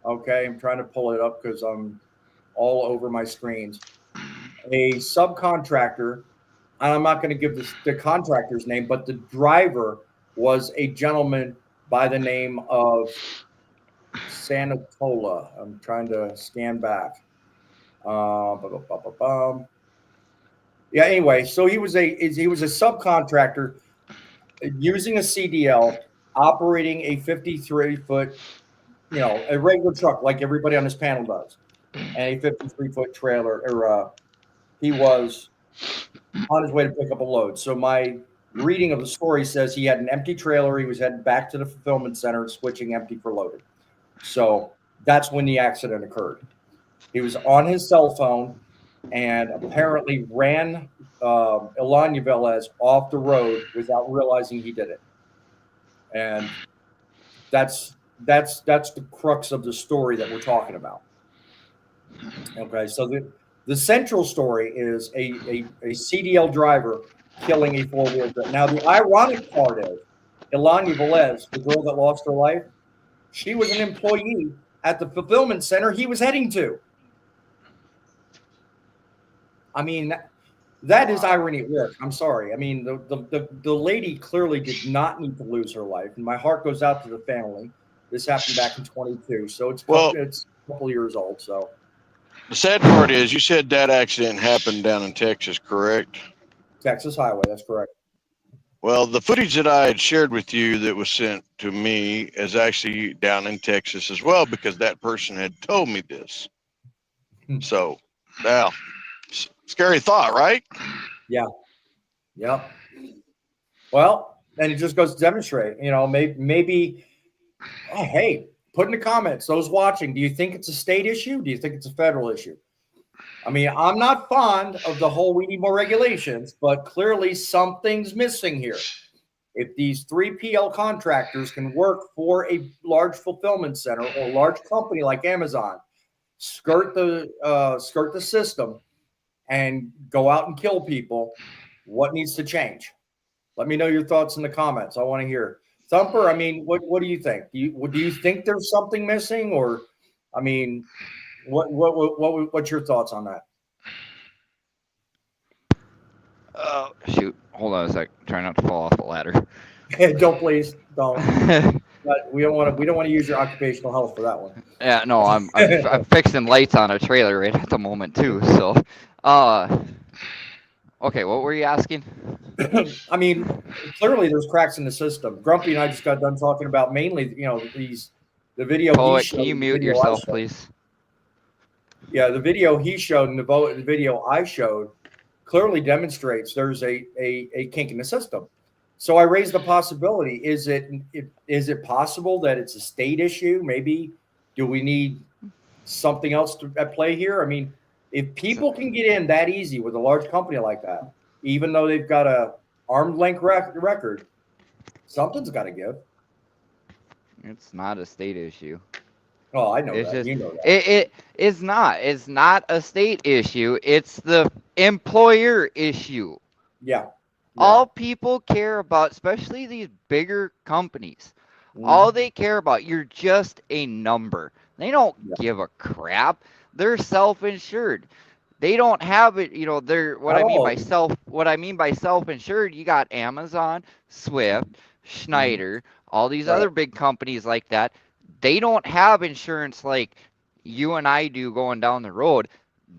Okay, I'm trying to pull it up because I'm all over my screens. A subcontractor, and I'm not going to give the contractor's name, but the driver was a gentleman by the name of Sanatola. I'm trying to scan back. Yeah, anyway, so he was a subcontractor using a CDL, operating a 53-foot, a regular truck like everybody on this panel does, and a 53-foot trailer. He was on his way to pick up a load. So my reading of the story says he had an empty trailer. He was heading back to the fulfillment center, switching empty for loaded. So that's when the accident occurred. He was on his cell phone and apparently ran Elanya Velez off the road without realizing he did it. And that's the crux of the story that we're talking about. Okay, so the central story is a CDL driver killing a four-wheel drive. Now, the ironic part is Elanya Velez, the girl that lost her life, she was an employee at the fulfillment center he was heading to. I mean, that is irony at work. I'm sorry. I mean, the lady clearly did not need to lose her life, and my heart goes out to the family. This happened back in 22, so it's a couple years old. So the sad part is, you said that accident happened down in Texas, correct? Texas Highway, that's correct. Well, the footage that I had shared with you that was sent to me is actually down in Texas as well, because that person had told me this. So, now, scary thought, right? Yeah. Yep. Well, and it just goes to demonstrate, maybe hey, put in the comments, those watching, do you think it's a state issue? Do you think it's a federal issue? I mean, I'm not fond of the whole we need more regulations, but clearly something's missing here. If these 3PL contractors can work for a large fulfillment center or a large company like Amazon, skirt the system and go out and kill people, what needs to change? Let me know your thoughts in the comments. I want to hear. Thumper, I mean, what do you think? Do you think there's something missing, or, I mean, what's your thoughts on that? Shoot, hold on a sec. Try not to fall off the ladder. Don't, please don't. But we don't want to use your occupational health for that one. Yeah, no, I'm fixing lights on a trailer right at the moment too. So, Okay, what were you asking? I mean, clearly there's cracks in the system. Grumpy and I just got done talking about mainly, the video he Poet, showed. can you and the mute video I yourself, showed. please? Yeah, the video he showed and the video I showed clearly demonstrates there's a kink in the system. So I raised the possibility: is it possible that it's a state issue? Maybe do we need something else at play here? I mean, if people can get in that easy with a large company like that, even though they've got a arm's length record, something's got to give. It's not a state issue. Oh, I know It's that. just You know that. it is not. It's not a state issue. It's the employer issue. Yeah. All people care about, especially these bigger companies, Mm-hmm. all they care about, you're just a number. They don't give a crap. They're self-insured. They don't have it, they're what I mean by self-insured, you got Amazon, Swift, Schneider, all these other big companies like that. They don't have insurance like you and I do going down the road.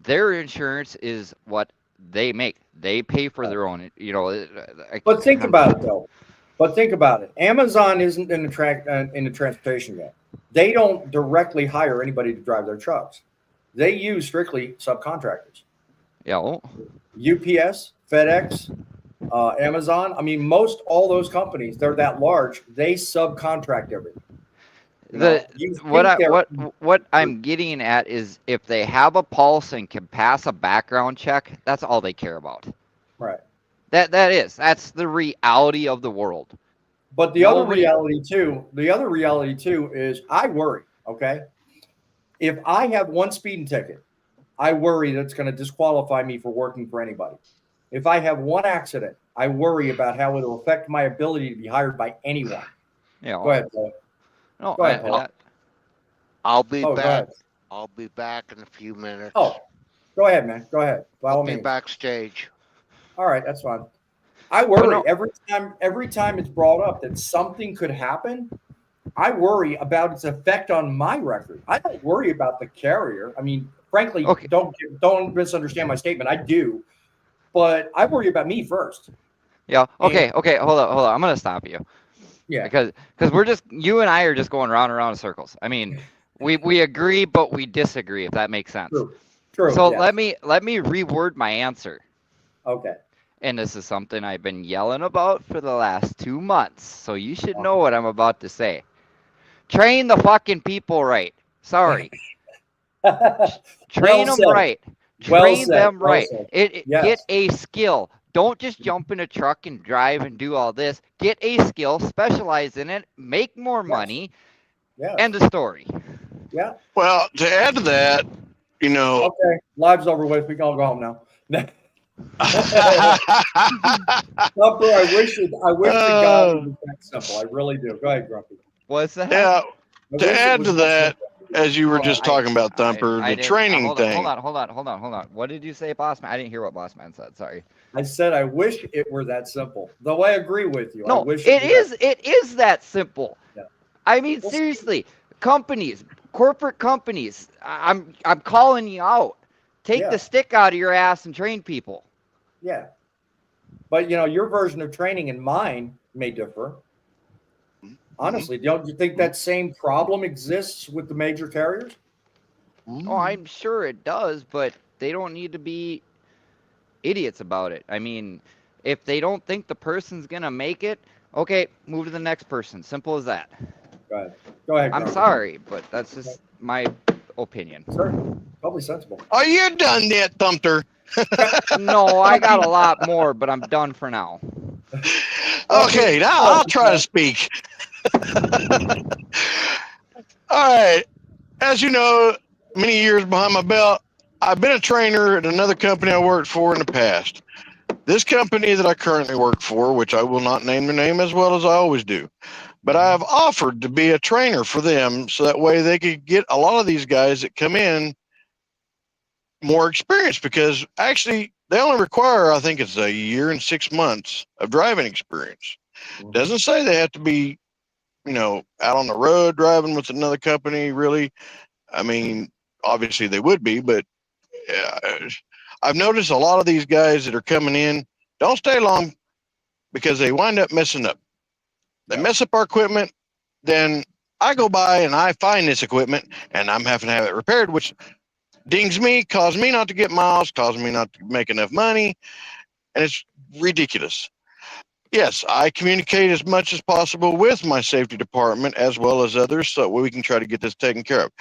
Their insurance is what they make. They pay for their own, But think about it though. Amazon isn't in the transportation game. They don't directly hire anybody to drive their trucks. They use strictly subcontractors. Yeah. UPS, FedEx, Amazon. I mean, all those companies, they're that large. They subcontract everything. What I'm getting at is if they have a pulse and can pass a background check, that's all they care about. Right. That's the reality of the world. But the other reality too is I worry, okay? If I have one speeding ticket, I worry that's going to disqualify me for working for anybody. If I have one accident, I worry about how it will affect my ability to be hired by anyone. Yeah. Go ahead, Paul. No, go ahead, Paul. I'll be Go back. ahead. I'll be back in a few minutes. Oh, go ahead, man. Go ahead. I'll be backstage. All right, that's fine. I worry every time it's brought up that something could happen. I worry about its effect on my record. I don't worry about the carrier. I mean, frankly, don't misunderstand my statement. I do, but I worry about me first. Yeah. Okay. Hold on. I'm gonna stop you. Yeah. Because you and I are just going round and round in circles. I mean, we agree, but we disagree. If that makes sense. True. So let me reword my answer. Okay. And this is something I've been yelling about for the last 2 months. So you should know what I'm about to say. Train the fucking people right. Sorry. Train them right. Train them right. Get a skill. Don't just jump in a truck and drive and do all this. Get a skill, specialize in it, make more money. End of story. Yeah. Well, to add to that, Okay, live's over with. We can all go home now. I wish the God was that simple. I really do. Go ahead, Grumpy. What's that? Yeah. To add to that, as you were just talking about, Thumper, the training thing. Hold on. What did you say, Boss Man? I didn't hear what Boss Man said. Sorry. I said I wish it were that simple. Though I agree with you. No, I wish it is that simple. Yeah. I mean, seriously, companies, corporate companies, I'm calling you out. Take the stick out of your ass and train people. Yeah. But your version of training and mine may differ. Honestly, don't you think that same problem exists with the major carriers? Oh, I'm sure it does, but they don't need to be idiots about it. I mean, if they don't think the person's going to make it, okay, move to the next person. Simple as that. Go ahead. I'm sorry, but that's just my opinion. Sure. Probably sensible. Are you done yet, Thumper? No, I got a lot more, but I'm done for now. Okay, now I'll try to speak. All right. As you know, many years behind my belt, I've been a trainer at another company I worked for in the past. This company that I currently work for, which I will not name the name as well as I always do, but I have offered to be a trainer for them so that way they could get a lot of these guys that come in more experience, because actually they only require, I think it's a year and 6 months of driving experience. Doesn't say they have to be, out on the road driving with another company, really. I mean, obviously they would be, but I've noticed a lot of these guys that are coming in don't stay long because they wind up messing up. They mess up our equipment, then I go by and I find this equipment and I'm having to have it repaired, which dings me, causes me not to get miles, causes me not to make enough money, and it's ridiculous. Yes, I communicate as much as possible with my safety department as well as others so we can try to get this taken care of.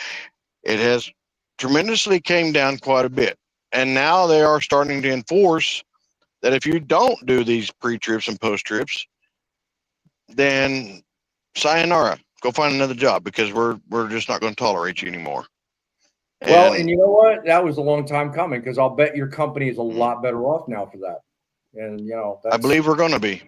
It has tremendously came down quite a bit. And now they are starting to enforce that if you don't do these pre-trips and post-trips, then sayonara, go find another job because we're just not going to tolerate you anymore. Well, and you know what? That was a long time coming because I'll bet your company is a lot better off now for that. And you know, I believe we're going to be.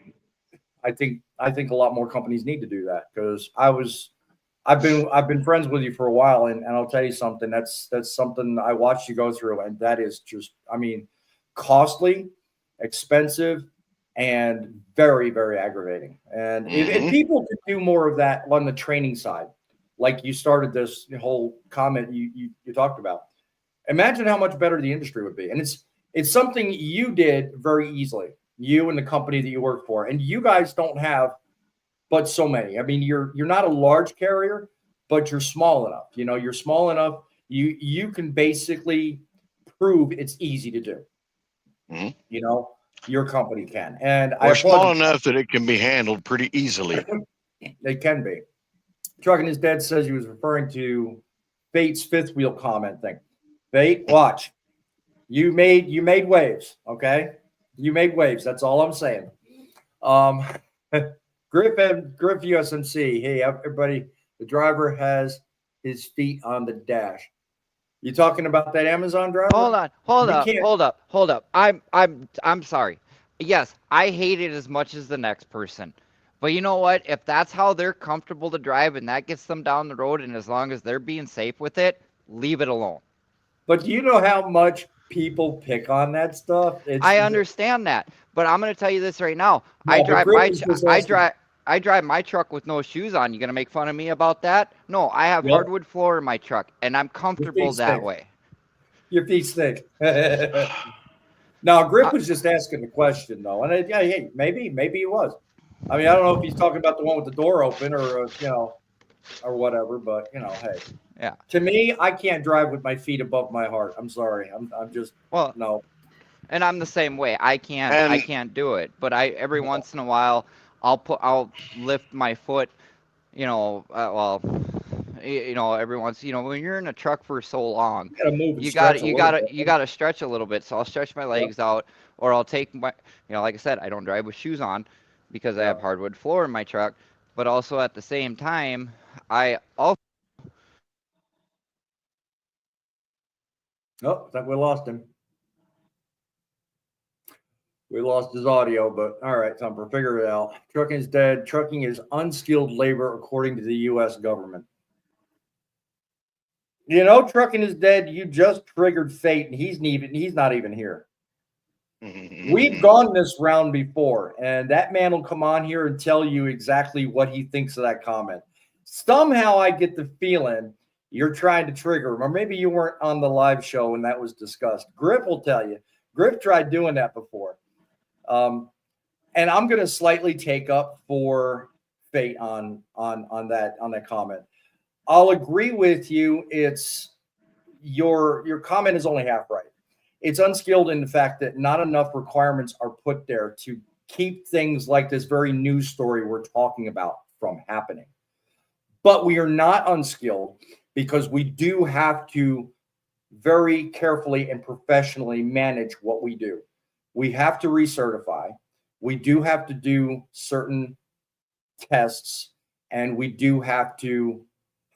I think a lot more companies need to do that because I've been friends with you for a while, and I'll tell you something. That's something I watched you go through, and that is just, I mean, costly, expensive, and very, very aggravating. And if people could do more of that on the training side, like you started this whole comment you talked about, imagine how much better the industry would be. And it's something you did very easily, you and the company that you work for, and you guys don't have but so many. I mean, you're not a large carrier, but you're small enough. You know, you're small enough. You can basically prove it's easy to do. You know, your company can. And we're small enough that it can be handled pretty easily. can be. Truckin is Dead says he was referring to Fate's fifth wheel comment thing. Fate, watch. You made waves, okay? You made waves. That's all I'm saying. Griff USMC. Hey, everybody. The driver has his feet on the dash. You talking about that Amazon driver? Hold up. I'm sorry. Yes, I hate it as much as the next person. But you know what? If that's how they're comfortable to drive and that gets them down the road, and as long as they're being safe with it, leave it alone. But do you know how much people pick on that stuff? I understand that, but I'm going to tell you this right now. No, I drive my truck with no shoes on. You going to make fun of me about that? No, I have hardwood floor in my truck, and I'm comfortable that way. Your feet stink. Now, Griff was just asking the question, though, and hey, maybe he was. I mean, I don't know if he's talking about the one with the door open or or whatever, but hey. Yeah. To me, I can't drive with my feet above my heart. I'm sorry. I'm just no. And I'm the same way. I can't do it. But every once in a while I'll lift my foot, every once, when you're in a truck for so long, you gotta stretch a little bit. So I'll stretch my legs out, or I'll take my, like I said, I don't drive with shoes on because I have hardwood floor in my truck. But also at the same time, I also. Oh, I think we lost him. We lost his audio, but all right, Thumper, figure it out. Trucking is dead. Trucking is unskilled labor, according to the U.S. government. Trucking is dead. You just triggered Fate, and he's not even here. We've gone this round before, and that man will come on here and tell you exactly what he thinks of that comment. Somehow I get the feeling you're trying to trigger him, or maybe you weren't on the live show when that was discussed. Griff will tell you. Griff tried doing that before. And I'm going to slightly take up for Fate on that comment. I'll agree with you. It's your comment is only half right. It's unskilled in the fact that not enough requirements are put there to keep things like this very news story we're talking about from happening. But we are not unskilled because we do have to very carefully and professionally manage what we do. We have to recertify. We do have to do certain tests, and we do have to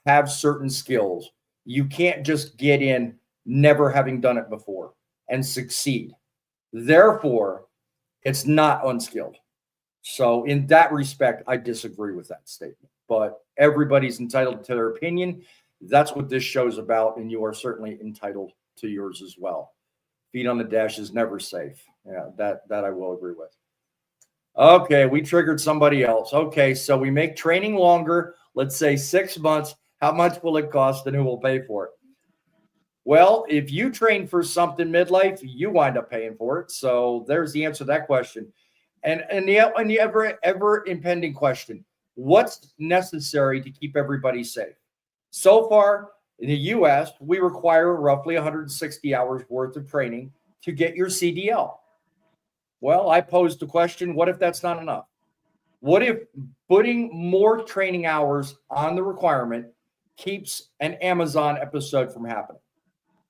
have certain skills. You can't just get in never having done it before and succeed. Therefore, it's not unskilled. So in that respect, I disagree with that statement. But everybody's entitled to their opinion. That's what this show's about, and you are certainly entitled to yours as well. Feet on the dash is never safe. Yeah, that I will agree with. Okay, we triggered somebody else. Okay, so we make training longer. Let's say 6 months. How much will it cost, and who will pay for it? Well, if you train for something midlife, you wind up paying for it. So there's the answer to that question. And the ever impending question: what's necessary to keep everybody safe? So far in the U.S., we require roughly 160 hours worth of training to get your CDL. Well, I posed the question: what if that's not enough? What if putting more training hours on the requirement keeps an Amazon episode from happening?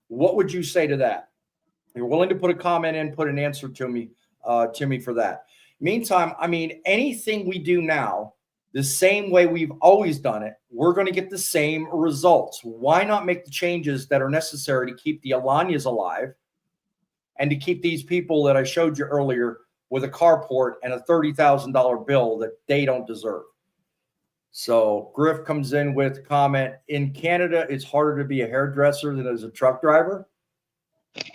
What would you say to that? If you're willing to put a comment in, put an answer to me for that. Meantime, I mean, anything we do now, the same way we've always done it, we're going to get the same results. Why not make the changes that are necessary to keep the Alanyas alive and to keep these people that I showed you earlier with a carport and a $30,000 bill that they don't deserve? So Griff comes in with a comment: in Canada, it's harder to be a hairdresser than as a truck driver.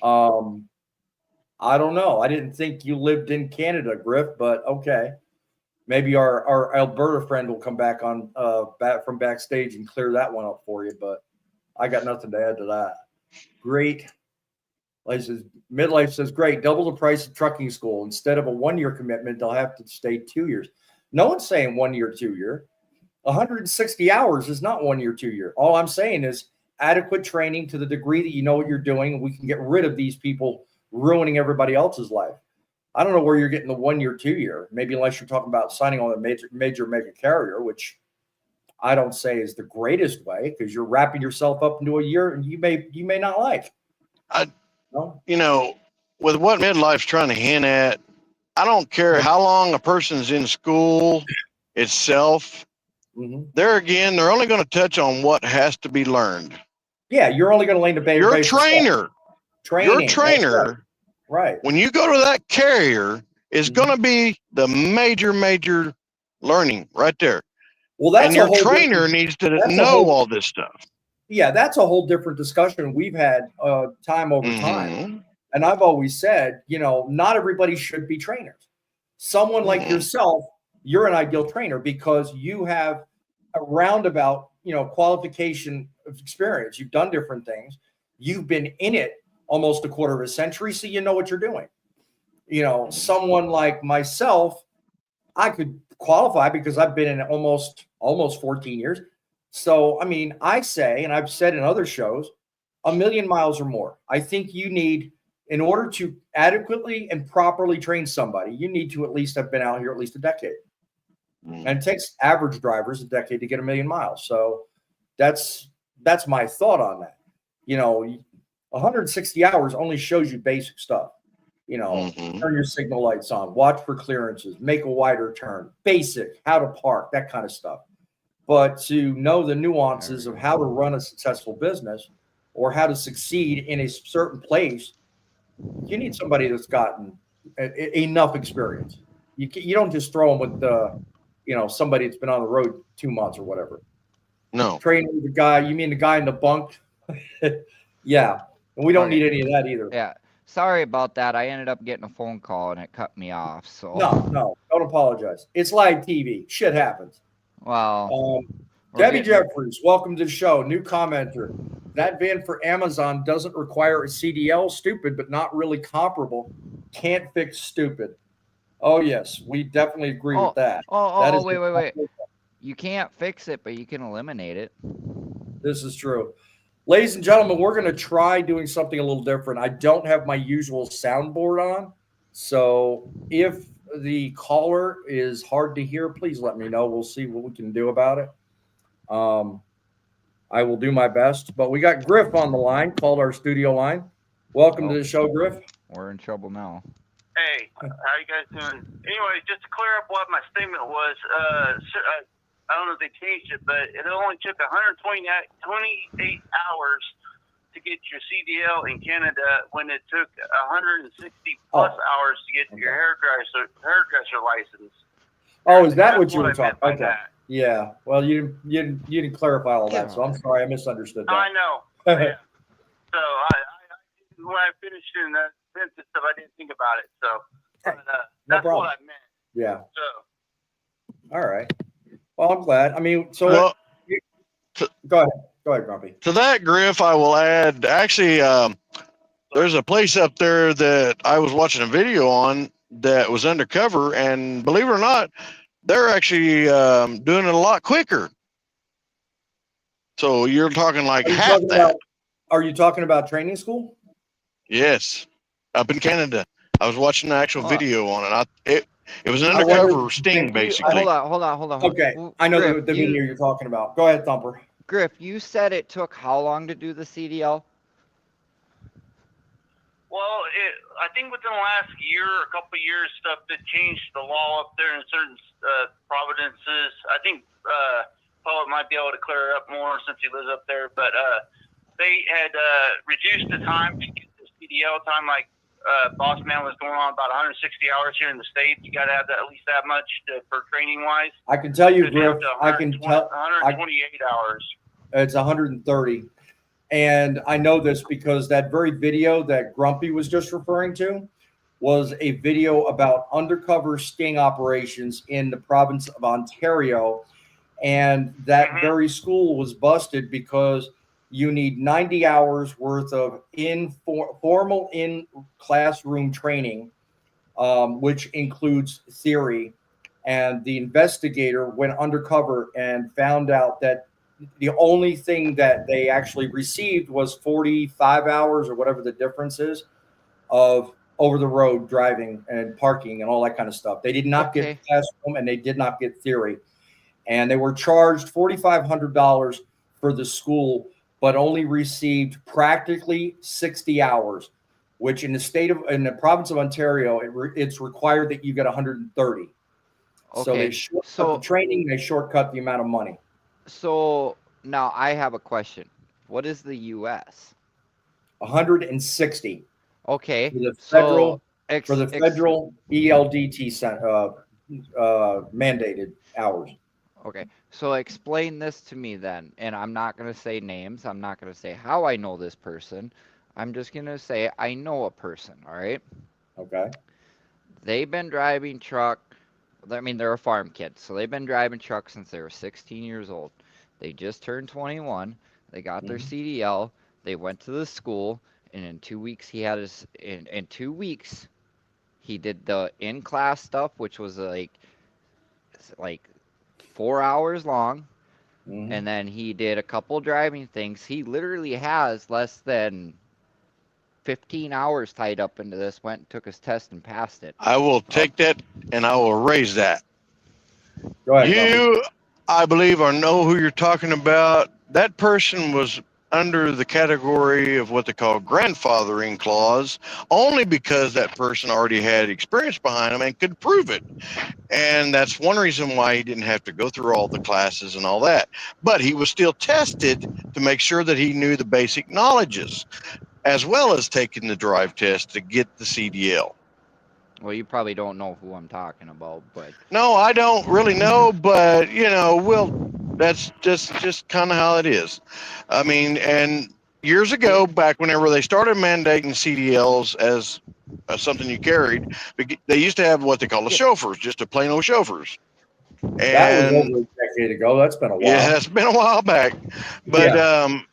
I don't know. I didn't think you lived in Canada, Griff, but okay. Maybe our Alberta friend will come back on back from backstage and clear that one up for you, but I got nothing to add to that. Great. Midlife says, great, double the price of trucking school. Instead of a 1-year commitment, they'll have to stay 2 years. No one's saying 1 year, 2 year. 160 hours is not 1 year, 2 year. All I'm saying is adequate training to the degree that you know what you're doing, and we can get rid of these people ruining everybody else's life. I don't know where you're getting the 1 year, 2 year, maybe unless you're talking about signing on a major mega carrier, which I don't say is the greatest way, because you're wrapping yourself up into a year and you may not like. You know, with what midlife's trying to hint at, I don't care how long a person's in school itself. There again, they're only going to touch on what has to be learned. Yeah, you're only going to lay the base. You're a trainer. Your trainer, right? When you go to that carrier, is going to be the major learning right there. Well, that's and your trainer needs to know all this stuff. Yeah, that's a whole different discussion we've had time over time. And I've always said, you know, not everybody should be trainers. Someone like yourself, you're an ideal trainer because you have a roundabout, you know, qualification of experience. You've done different things. You've been in it almost a quarter of a century, so you know what you're doing. You know, someone like myself, I could qualify because I've been in almost 14 years. So, I mean, I say, and I've said in other shows, 1,000,000 miles or more. I think you need, in order to adequately and properly train somebody, you need to at least have been out here at least a decade. And it takes average drivers a decade to get 1,000,000 miles. So that's my thought on that. You know, 160 hours only shows you basic stuff. You know, turn your signal lights on, watch for clearances, make a wider turn, basic, how to park, that kind of stuff. But to know the nuances of how to run a successful business or how to succeed in a certain place, you need somebody that's gotten enough experience. You don't just throw them with you know, somebody that's been on the road 2 months or whatever. No. Training the guy, you mean the guy in the bunk? Yeah. And we don't need any of that either. Yeah. Sorry about that. I ended up getting a phone call and it cut me off. So No, don't apologize. It's live TV. Shit happens. Wow. Debbie Jeffries, welcome to the show. New commenter. That van for Amazon doesn't require a CDL. Stupid, but not really comparable. Can't fix stupid. Oh, yes. We definitely agree with that. Wait. You can't fix it, but you can eliminate it. This is true. Ladies and gentlemen, we're going to try doing something a little different. I don't have my usual soundboard on. So if the caller is hard to hear, please let me know. We'll see what we can do about it. I will do my best. But we got Griff on the line, called our studio line. Welcome to the show, Griff. We're in trouble now. Hey, how you guys doing? Anyway, just to clear up what my statement was, I don't know if they changed it, but it only took 128 hours to get your CDL in Canada when it took 160 plus hours to get your hairdresser license. Oh, is that what you were talking about? Okay. Yeah. Well, you didn't clarify all that, so I'm sorry, I misunderstood that. I know. Yeah. So when I finished in the census stuff, I didn't think about it. So that's what I meant. Yeah. So. All right. Well, I'm glad. I mean, so go Go ahead, Grumpy. To that, Griff, I will add, actually, there's a place up there that I was watching a video on that was undercover, and believe it or not, they're actually doing it a lot quicker. So you're talking like half that. Are you talking about training school? Yes, up in Canada. I was watching the actual video on it. It was an undercover sting, basically. Hold on. Okay, I know the video you're talking about. Go ahead, Thumper. Griff, you said it took how long to do the CDL? Well, I think within the last year, a couple of years, stuff that changed the law up there in certain provinces. I think Paul might be able to clear it up more since he lives up there, but they had reduced the time to get the CDL time. Like Boss Man was going on about 160 hours here in the States. You got to have that, at least that much for training wise. I can tell you, Griff. I can tell 128 hours. It's 130. And I know this because that very video that Grumpy was just referring to was a video about undercover sting operations in the province of Ontario. And that very school was busted because you need 90 hours worth of formal in-classroom training, which includes theory. And the investigator went undercover and found out that the only thing that they actually received was 45 hours or whatever the difference is of over the road driving and parking and all that kind of stuff. They did not get classroom and they did not get theory. And they were charged $4,500 for the school, but only received practically 60 hours, which in the province of Ontario, it's required that you get 130. So they shortcut the training, they shortcut the amount of money. So now I have a question. What is the U.S.? 160. Okay. For the federal ELDT mandated hours. Okay. So explain this to me then. And I'm not going to say names. I'm not going to say how I know this person. I'm just going to say I know a person. All right. Okay. They've been driving truck. I mean, they're a farm kid, so they've been driving trucks since they were 16 years old. They just turned 21. They got their CDL. They went to the school, and in 2 weeks, he had his. In 2 weeks, he did the in-class stuff, which was like 4 hours long, and then he did a couple driving things. He literally has less than 15 hours tied up into this, went and took his test and passed it. I will take that and I will raise that. Go ahead, you, I believe, or know who you're talking about. That person was under the category of what they call grandfathering clause, only because that person already had experience behind him and could prove it. And that's one reason why he didn't have to go through all the classes and all that. But he was still tested to make sure that he knew the basic knowledges, as well as taking the drive test to get the CDL. Well, you probably don't know who I'm talking about, but no, I don't really know, but that's just kind of how it is. I mean, and years ago, back whenever they started mandating CDLs as something you carried, they used to have what they call the chauffeurs, just a plain old chauffeurs. And that was over a decade ago. That's been a while. Yeah, that's been a while back. But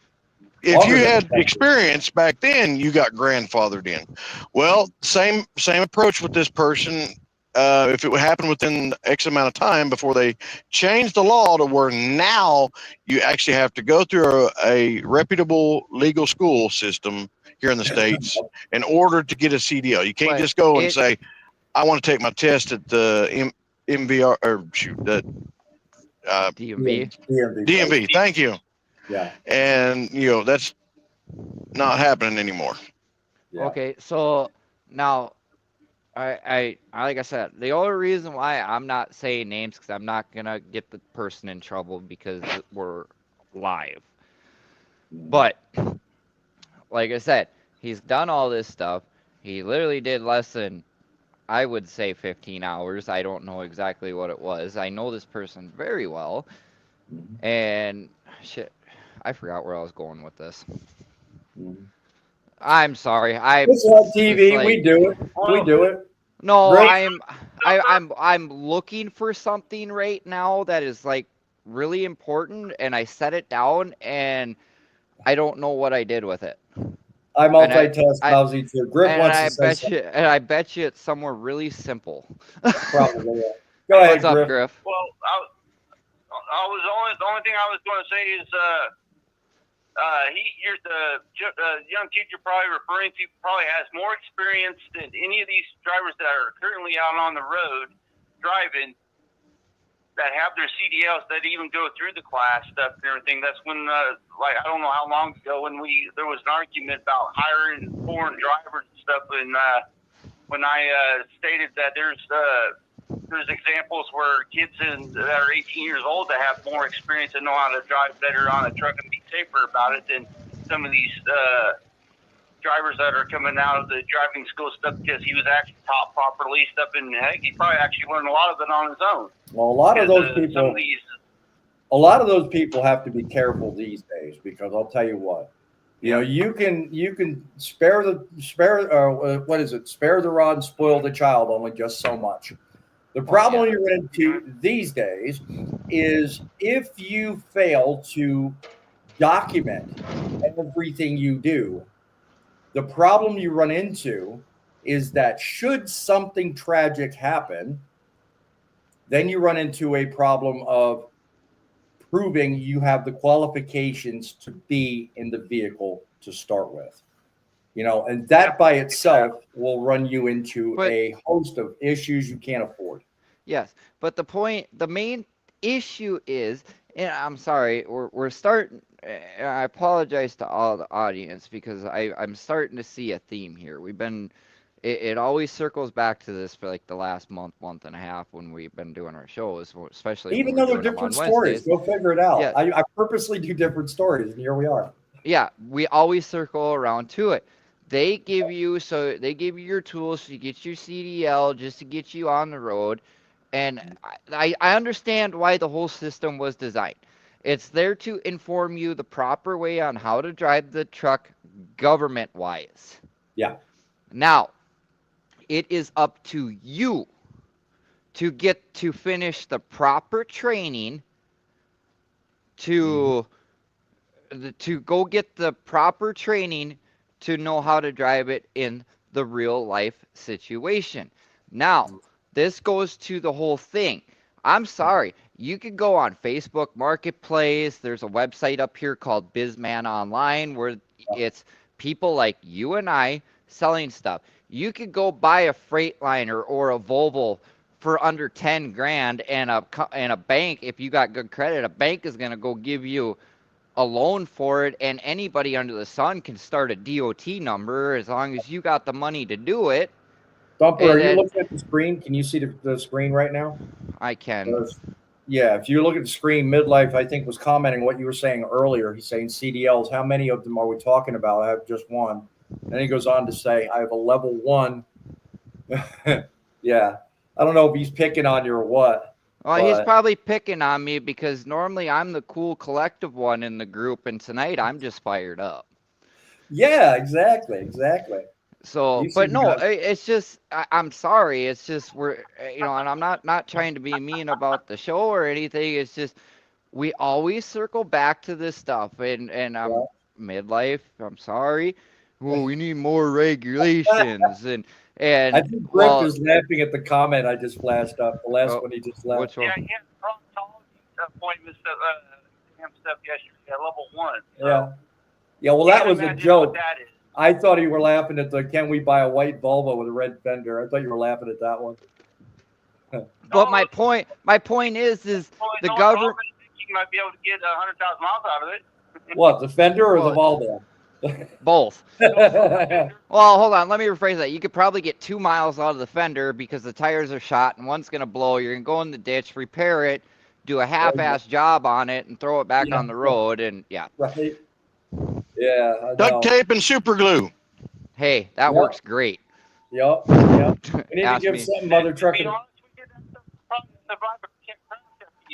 if you had experience back then, you got grandfathered in. Well, same approach with this person. If it would happen within X amount of time before they changed the law to where now you actually have to go through a reputable legal school system here in the States in order to get a CDL. You can't just go and say, I want to take my test at the MVR or the DMV. Thank you. Yeah. And that's not happening anymore. Yeah. Okay, so now I like I said, the only reason why I'm not saying names because I'm not gonna get the person in trouble because we're live. But like I said, he's done all this stuff. He literally did less than, I would say, 15 hours. I don't know exactly what it was. I know this person very well, and shit. I forgot where I was going with this. I'm sorry. It's on TV. We do it. We do it. No, Great. I'm looking for something right now that is like really important, and I set it down, and I don't know what I did with it. I multitask lousy too. Griff wants to say something. I bet you it's somewhere really simple. Probably. Yeah. Go ahead, What's up, Griff. Griff? Well, the only thing I was going to say is you're the young kid you're probably referring to probably has more experience than any of these drivers that are currently out on the road driving that have their CDLs that even go through the class stuff and everything. That's when, like, I don't know how long ago when there was an argument about hiring foreign drivers and stuff, and when I stated that there's examples where kids that are 18 years old that have more experience and know how to drive better on a truck and be safer about it than some of these drivers that are coming out of the driving school stuff, because he was actually taught properly stuff, and heck, he probably actually learned a lot of it on his own. Well, a lot of those people have to be careful these days, because I'll tell you what, you can spare the rod and spoil the child only just so much. The problem you run into these days is if you fail to document everything you do, the problem you run into is that should something tragic happen, then you run into a problem of proving you have the qualifications to be in the vehicle to start with. And that by itself will run you into a host of issues you can't afford. Yes, but the main issue is, and I'm sorry, we're starting. I apologize to all the audience because I'm starting to see a theme here. It always circles back to this for like the last month and a half when we've been doing our shows, especially even though they're different stories. Go figure it out. Yeah. I purposely do different stories, and here we are. Yeah, we always circle around to it. They give you your tools to get your CDL just to get you on the road. And I understand why the whole system was designed. It's there to inform you the proper way on how to drive the truck government-wise. Yeah. Now, it is up to you to get to finish the proper training to go get the proper training to know how to drive it in the real life situation. Now, this goes to the whole thing. I'm sorry. You could go on Facebook Marketplace. There's a website up here called Bizman Online where it's people like you and I selling stuff. You could go buy a Freightliner or a Volvo for under 10 grand, and a bank, if you got good credit, a bank is going to go give you a loan for it, and anybody under the sun can start a DOT number as long as you got the money to do it. Thumper, are you looking at the screen? Can you see the screen right now? I can. Yeah, if you look at the screen, Midlife, I think, was commenting what you were saying earlier. He's saying CDLs. How many of them are we talking about? I have just one. Then he goes on to say, I have a level 1. Yeah. I don't know if he's picking on you or what. Well, he's probably picking on me because normally I'm the cool collective one in the group, and tonight I'm just fired up. Yeah, exactly. So, but no, it's just, I'm sorry. It's just, and I'm not trying to be mean about the show or anything. It's just, we always circle back to this stuff, and Midlife, I'm sorry. Well, we need more regulations, and I think Griff is laughing at the comment I just flashed up. The last one he just left. Which one? Yeah, he had appointment stuff yesterday at level 1. So yeah. Well, that was a joke. That is. I thought you were laughing at the "Can we buy a white Volvo with a red fender?" I thought you were laughing at that one. But my point is the government. You might be able to get 100,000 miles out of it. What, the fender or the Volvo? Both. Well, hold on. Let me rephrase that. You could probably get 2 miles out of the fender because the tires are shot and one's going to blow. You're going to go in the ditch, repair it, do a half-ass job on it, and throw it back on the road. And Right. Yeah. Duct tape and super glue. Hey, that works great. Yep. We need to give some Mother Trucker. You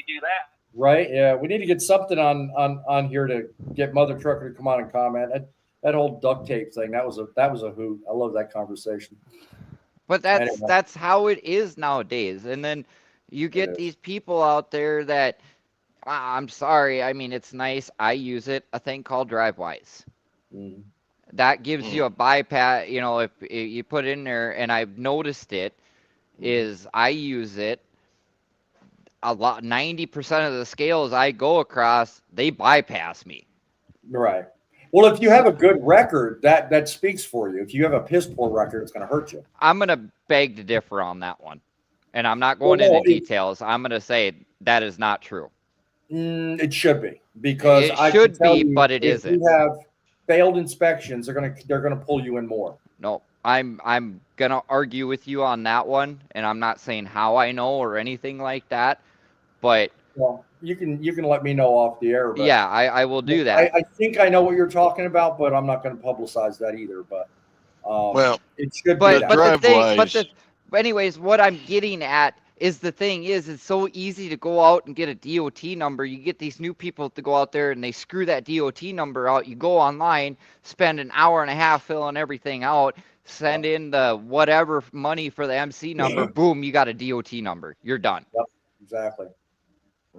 do that. Right. Yeah. We need to get something on here to get Mother Trucker to come on and comment. That whole duct tape thing. That was a hoot. I love that conversation. But that's how it is nowadays. And then you get these people out there that I'm sorry. I mean, it's nice. I use it. A thing called DriveWise. Mm. That gives you a bypass. You know, if you put in there, and I've noticed it, is I use it a lot. 90% of the scales I go across, they bypass me. Right. Well, if you have a good record, that speaks for you. If you have a piss poor record, it's going to hurt you. I'm going to beg to differ on that one. And I'm not Well, going into no, details. I'm going to say that is not true. It should be, because It I can should tell be, you, but it if isn't. you have failed inspections, they're gonna pull you in more. No, I'm gonna argue with you on that one, and I'm not saying how I know or anything like that, but Well, you can let me know off the air. But yeah, I will do that. I think I know what you're talking about, but I'm not going to publicize that either. But Well, it should but be. but the thing, DriveWise. but anyways, what I'm getting at is the thing is it's so easy to go out and get a DOT number. You get these new people to go out there and they screw that DOT number out. You go online, spend an hour and a half filling everything out, send in the whatever money for the MC number, boom, you got a DOT number. You're done. Yep, exactly.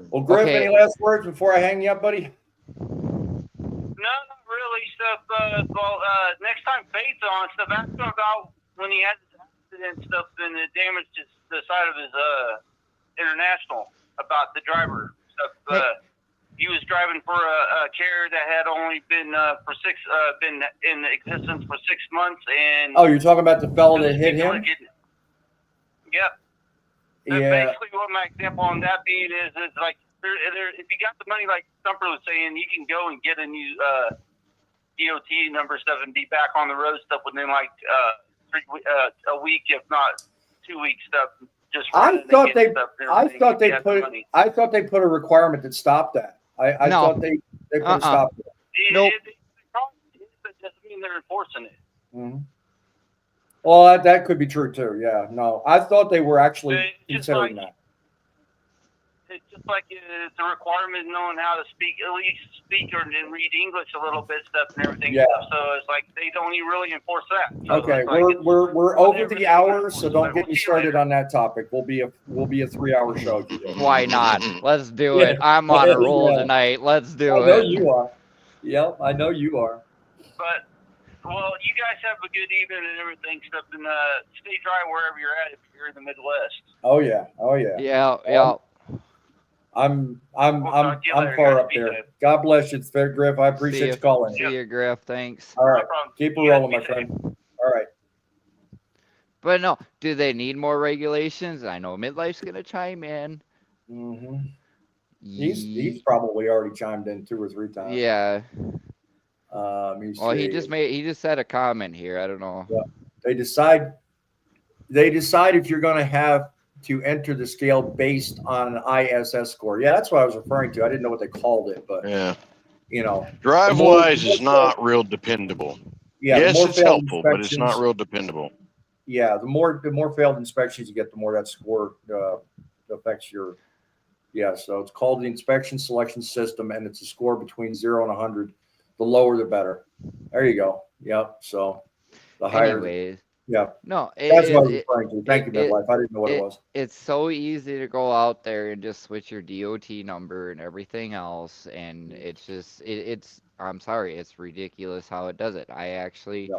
Well, Griff, Okay. any last words before I hang you up, buddy? No, not really. Stuff. Next time Fade's on, stuff. Ask him about when he had his accident stuff and it damaged the side of his international, about the driver stuff. He was driving for a carrier that had only been been in existence for 6 months, and Oh, you're talking about the fellow that hit him? Yep. Yeah. Basically, what my example on that being is like, if you got the money, like Stumper was saying, you can go and get a new DOT number stuff and be back on the road stuff within like a week, if not 2 weeks stuff. Just I thought they put a requirement that stopped that. I No. thought they put a stop to it. Nope. That doesn't mean they're enforcing it. Mm-hmm. Well, that could be true too. Yeah, no, I thought they were actually considering that. It's just like it's a requirement knowing how to speak, at least speak or and read English a little bit stuff and everything. Yeah. Stuff. So it's like they don't even really enforce that. So Okay, it's like we're over the hour, so don't get me started on that topic. We'll be a 3-hour show today. Why not? Let's do it. I'm on a roll tonight. Let's do it. I know you are. Yep, I know you are. But well, you guys have a good evening and everything stuff, and stay dry wherever you're at if you're in the Midwest. Oh yeah. Yeah. I'm talk to you later, far guys. up Be there. safe. God bless you, Griff. I appreciate you calling. See you, Griff. Thanks. All right, No problem. keep it You guys rolling, be my friend. All right. But no, do they need more regulations? I know Midlife's gonna chime in. Mm-hmm. He's probably already chimed in 2 or 3 times. Yeah. Well, he just said a comment here. I don't know. Yeah. They decide if you're going to have to enter the scale based on an ISS score. Yeah, that's what I was referring to. I didn't know what they called it, but Yeah. DriveWise DriveWise is not real dependable. Yeah, Yes, more it's failed helpful, but it's not inspections. real dependable. Yeah, the more failed inspections you get, the more that score affects your. Yeah, so it's called the inspection selection system, and it's a score between 0 and 100. The lower, the better. There you go. Yep. So the higher. Anyways. Yeah. No, that's what I was referring to. Thank you, Midlife. I didn't know what it was. It's so easy to go out there and just switch your DOT number and everything else, and it's just it's. I'm sorry, it's ridiculous how it does it. I actually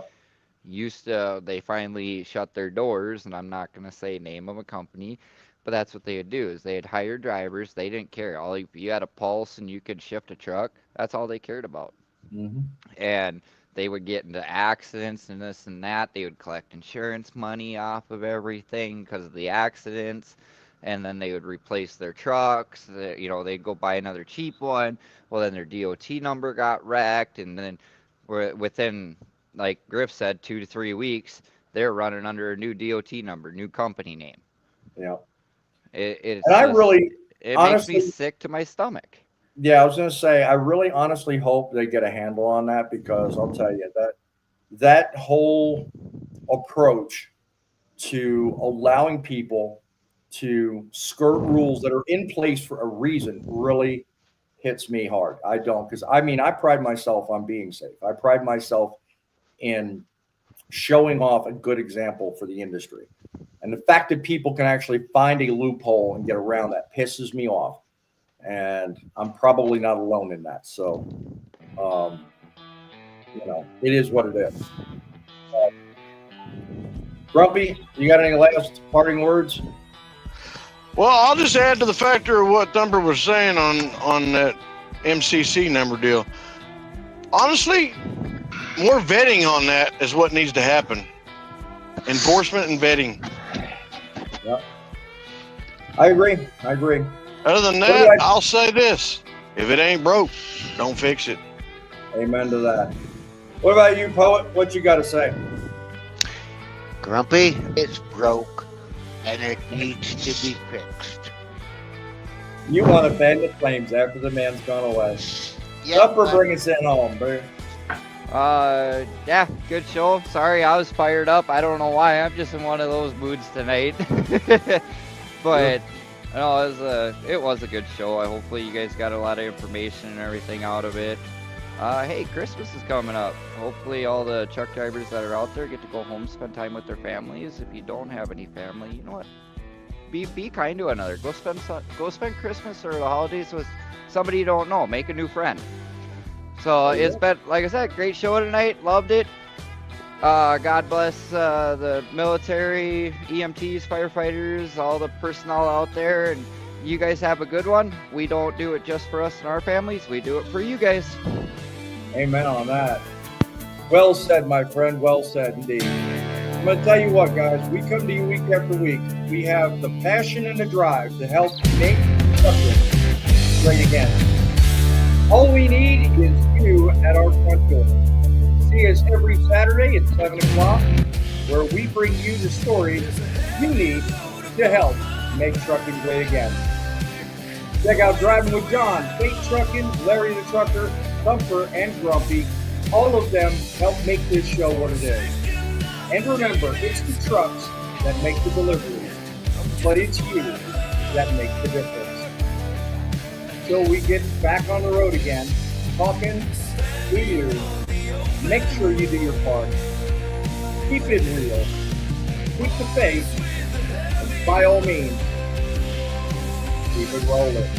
used to. They finally shut their doors, and I'm not gonna say name of a company, but that's what they would do is they'd hire drivers. They didn't care. If you had a pulse and you could shift a truck, that's all they cared about. Mm-hmm. And they would get into accidents and this and that. They would collect insurance money off of everything because of the accidents, and then they would replace their trucks. They'd go buy another cheap one. Well, then their DOT number got wrecked, and then within, like Griff said, 2 to 3 weeks, they're running under a new DOT number, new company name. Yeah. It makes me sick to my stomach. Yeah, I was going to say, I really honestly hope they get a handle on that, because I'll tell you that whole approach to allowing people to skirt rules that are in place for a reason really hits me hard. I don't, because I pride myself on being safe. I pride myself in showing off a good example for the industry. And the fact that people can actually find a loophole and get around that pisses me off. and I'm probably not alone in that. So, it is what it is. Grumpy, you got any last parting words? Well, I'll just add to the factor of what Thumper was saying on that MCC number deal. Honestly, more vetting on that is what needs to happen. Enforcement and vetting. Yep. I agree. Other than that, I'll say this. If it ain't broke, don't fix it. Amen to that. What about you, Poet? What you got to say? Grumpy, it's broke and it needs to be fixed. You want to fan the flames after the man's gone away. Yep, Thumper, bring us in home, bro. Yeah, good show. Sorry, I was fired up. I don't know why. I'm just in one of those moods tonight. But no, it was a good show. Hopefully you guys got a lot of information and everything out of it. Hey, Christmas is coming up. Hopefully all the truck drivers that are out there get to go home, spend time with their families. If you don't have any family, you know what? Be kind to another. Go spend Christmas or the holidays with somebody you don't know. Make a new friend. So it's been, like I said, great show tonight. Loved it. God bless the military, EMTs, firefighters, all the personnel out there, and you guys have a good one. We don't do it just for us and our families. We do it for you guys. Amen on that. Well said, my friend. Well said indeed. I'm going to tell you what, guys. We come to you week after week. We have the passion and the drive to help make trucking great again. All we need is you at our front door. See us every Saturday at 7 o'clock, where we bring you the stories you need to help make trucking great again. Check out Driving with John, Fate Trucking, Larry the Trucker, Thumper, and Grumpy. All of them help make this show what it is. And remember, it's the trucks that make the deliveries, but it's you that make the difference. Until we get back on the road again, talking to you, make sure you do your part. Keep it real. Keep the faith. And by all means, keep it rolling.